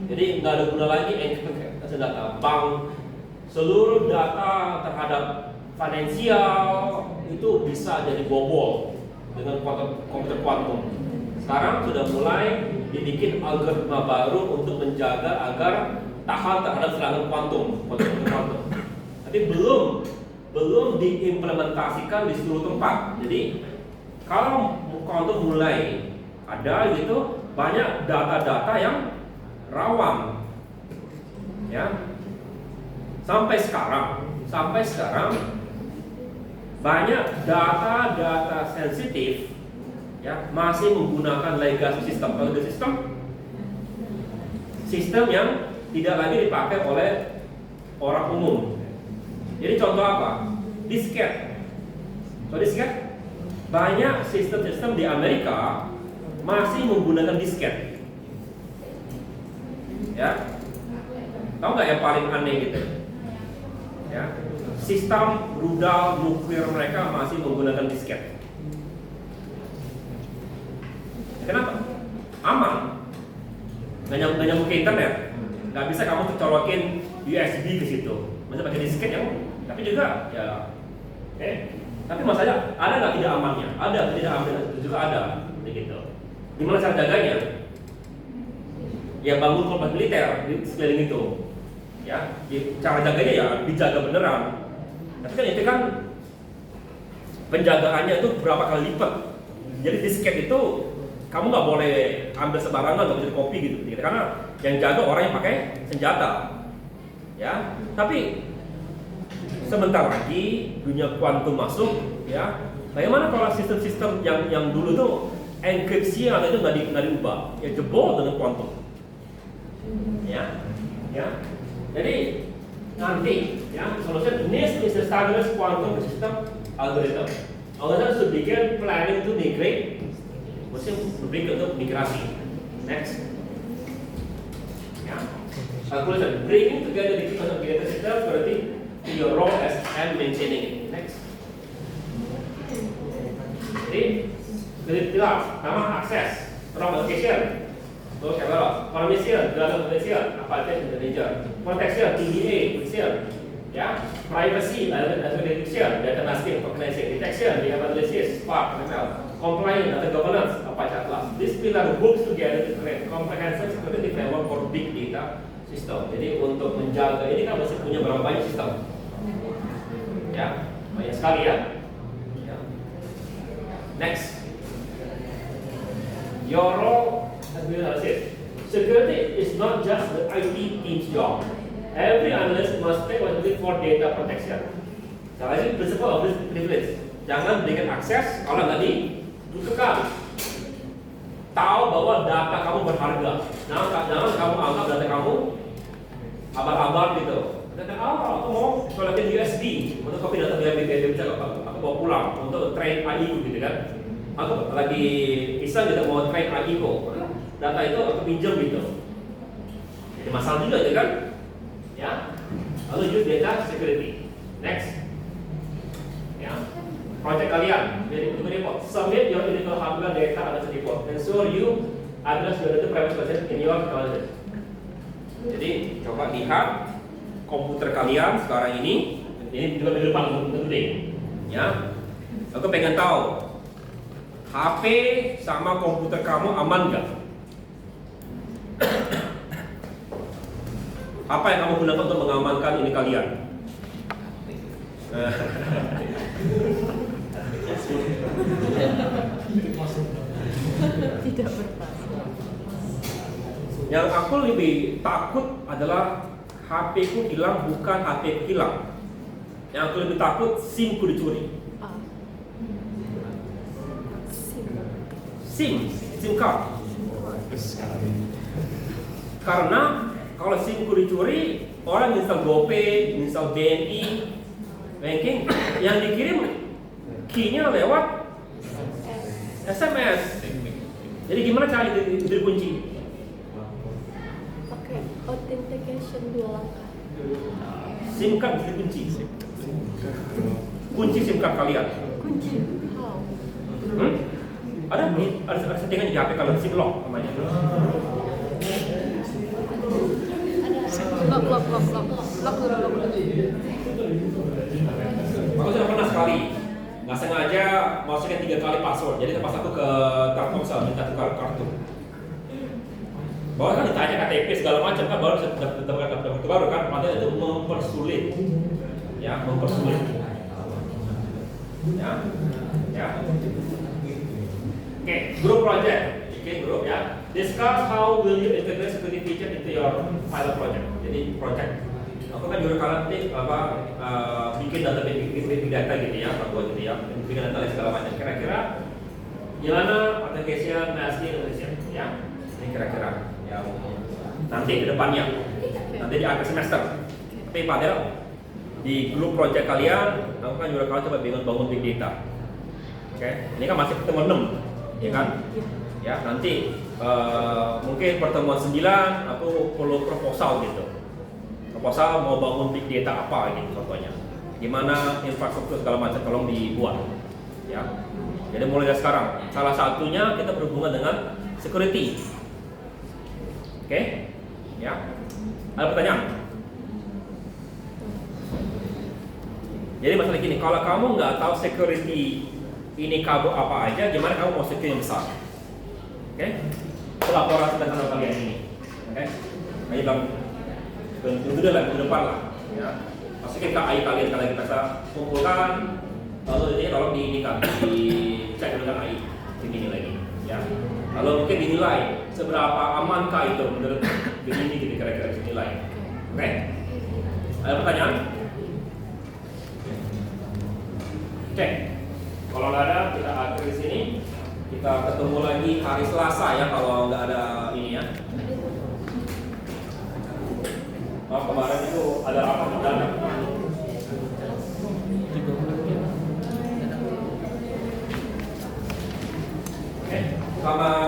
Jadi nggak ada guna lagi enkripsi data bank, seluruh data terhadap finansial itu bisa jadi bobol dengan komputer kuantum. Sekarang sudah mulai dibikin algoritma baru untuk menjaga agar tahan terhadap serangan kuantum. Tapi belum diimplementasikan di seluruh tempat. Jadi kalau kuantum mulai ada gitu, banyak data-data yang rawan, ya. Sampai sekarang banyak data sensitif, ya, masih menggunakan legacy system. Legacy sistem yang tidak lagi dipakai oleh orang umum. Jadi contoh apa? Disket. Banyak sistem-sistem di Amerika masih menggunakan disket. Ya, tahu nggak yang paling aneh gitu? Ya, sistem rudal nuklir mereka masih menggunakan disket. Kenapa? Aman. Nggak nyambung ke internet. Nggak bisa kamu colokin USB ke situ. Masih pakai disket yang, tapi juga ya, Tapi masalahnya ada nggak tidak amannya? Ada, tidak aman itu juga ada, begitu. Gimana cara jaganya? Ya bangun kompleks militer di sekeliling itu. Ya, cara jaganya ya dijaga beneran. Tapi kan itu kan penjagaannya itu berapa kali lipat. Jadi disket itu kamu nggak boleh ambil sembarangan, nggak bisa copy gitu. Karena yang jaga orang yang pakai senjata. Ya, tapi sebentar lagi dunia kuantum masuk, ya. Bagaimana kalau sistem-sistem yang dulu tuh enkripsi yang itu nggak diubah, ya jebol dengan kuantum, ya. Jadi nanti, ya, solution next is the standardized quantum system algorithm. Algorithm should begin planning to migrate, maksudnya berikut untuk migrasi. Next, ya. Algorithm bringing together the key data system berarti your role as and maintaining it. Next. Jadi jelas nama akses, role allocation, terus apa? Permission, data permission, application manager, protection, TDA, protection, ya, privacy, identification, data masking, tokenizing, detection, data analysis, Spark, ML, compliance, data governance, application class. This pillar works together to create comprehensive security framework for big data system. Jadi untuk menjaga ini kan masih punya berapa banyak sistem? Ya, banyak sekali ya. Next, your role as we analysis. Security is not just the IT team's job. Every analyst must take responsibility for data protection. Jadi principle of privilege. Jangan berikan akses kalau nggak dibutuhkan. Tahu bahwa data kamu berharga. Jangan kamu anggap data kamu abal-abal gitu. Kata, aku mau colokin USB untuk copy data dia bisa aku bawa pulang untuk train AI gitu kan. Aku lagi iseng gitu mau train AI kok. Data itu aku pinjam gitu. Jadi masalah juga itu kan. Ya. Lalu use data security. Next. Ya. project kalian. Jadi itu report. Submit your illegal hardware data as a report. Ensure you address your data privacy concern in your technology. Jadi coba lihat komputer kalian sekarang ini juga di depan komputer gede, ya. Aku pengen tahu HP sama komputer kamu aman nggak? Apa yang kamu gunakan untuk mengamankan ini kalian? Tidak berpasti. Yang aku lebih takut adalah HP ku hilang, bukan HP ku hilang. Yang aku lebih takut SIM ku dicuri. Ah. SIM card. Karena kalau SIM ku dicuri, orang install GoPay, install BNI, banking, yang dikirim key-nya lewat SMS. Jadi gimana cara itu dikunci? Pakai authentication 2 langkah. SIM card bisa dikunci. Kunci SIM card kalian. Kunci. How? Ada settingan di HP kalau SIM lock namanya. Lock dulu. Aku sudah pernah sekali nggak sengaja masukin 3 kali password. Jadi pas aku ke Telkomsel minta tukar kartu. Bahwa kan ditanya KTP segala macam kan baru bisa dapat kartu baru kan, padahal itu mempersulit. Ya. Oke, group project. Group ya. Discuss how will you integrate security feature into your pilot project. Jadi project. Aku kan juga kalian bikin big data gitu ya, buat gitu ya, bikin data segala macam. Kira-kira gimana authentication masking Indonesia ya? Ini kira-kira ya nanti ke depannya, nanti di akhir semester. Tapi padahal di grup project kalian, aku kan juga kalian coba bangun big data. Oke, ini kan masih pertemuan 6, ya kan? Ya, nanti mungkin pertemuan 9 aku perlu proposal gitu. Proposal mau bangun big data apa gitu contohnya. Gimana infrastruktur segala macam tolong dibuat. Ya. Jadi mulai dari sekarang, salah satunya kita berhubungan dengan security. Oke? Ya. Ada pertanyaan? Jadi masalah gini, kalau kamu nggak tahu security ini kabur apa aja, gimana kamu mau security yang besar? Oke? Pelaporan tentang kalian ini. Oke? Nah, bilang itu udah lah, ke depan lah. Ya. Masukin ke AI kalian kita bisa kumpulkan, lalu ini tolong dicek dengan AI ini lagi. Ya. Lalu mungkin dinilai seberapa amankah itu menurut begini gitu kira-kira dinilai. Oke? Ada pertanyaan? Cek. Kalau nggak ada, kita akhir di sini. Kita ketemu lagi hari Selasa ya kalau nggak ada ini ya. Oh, kemarin itu ada rapat mendadak. Oke, selamat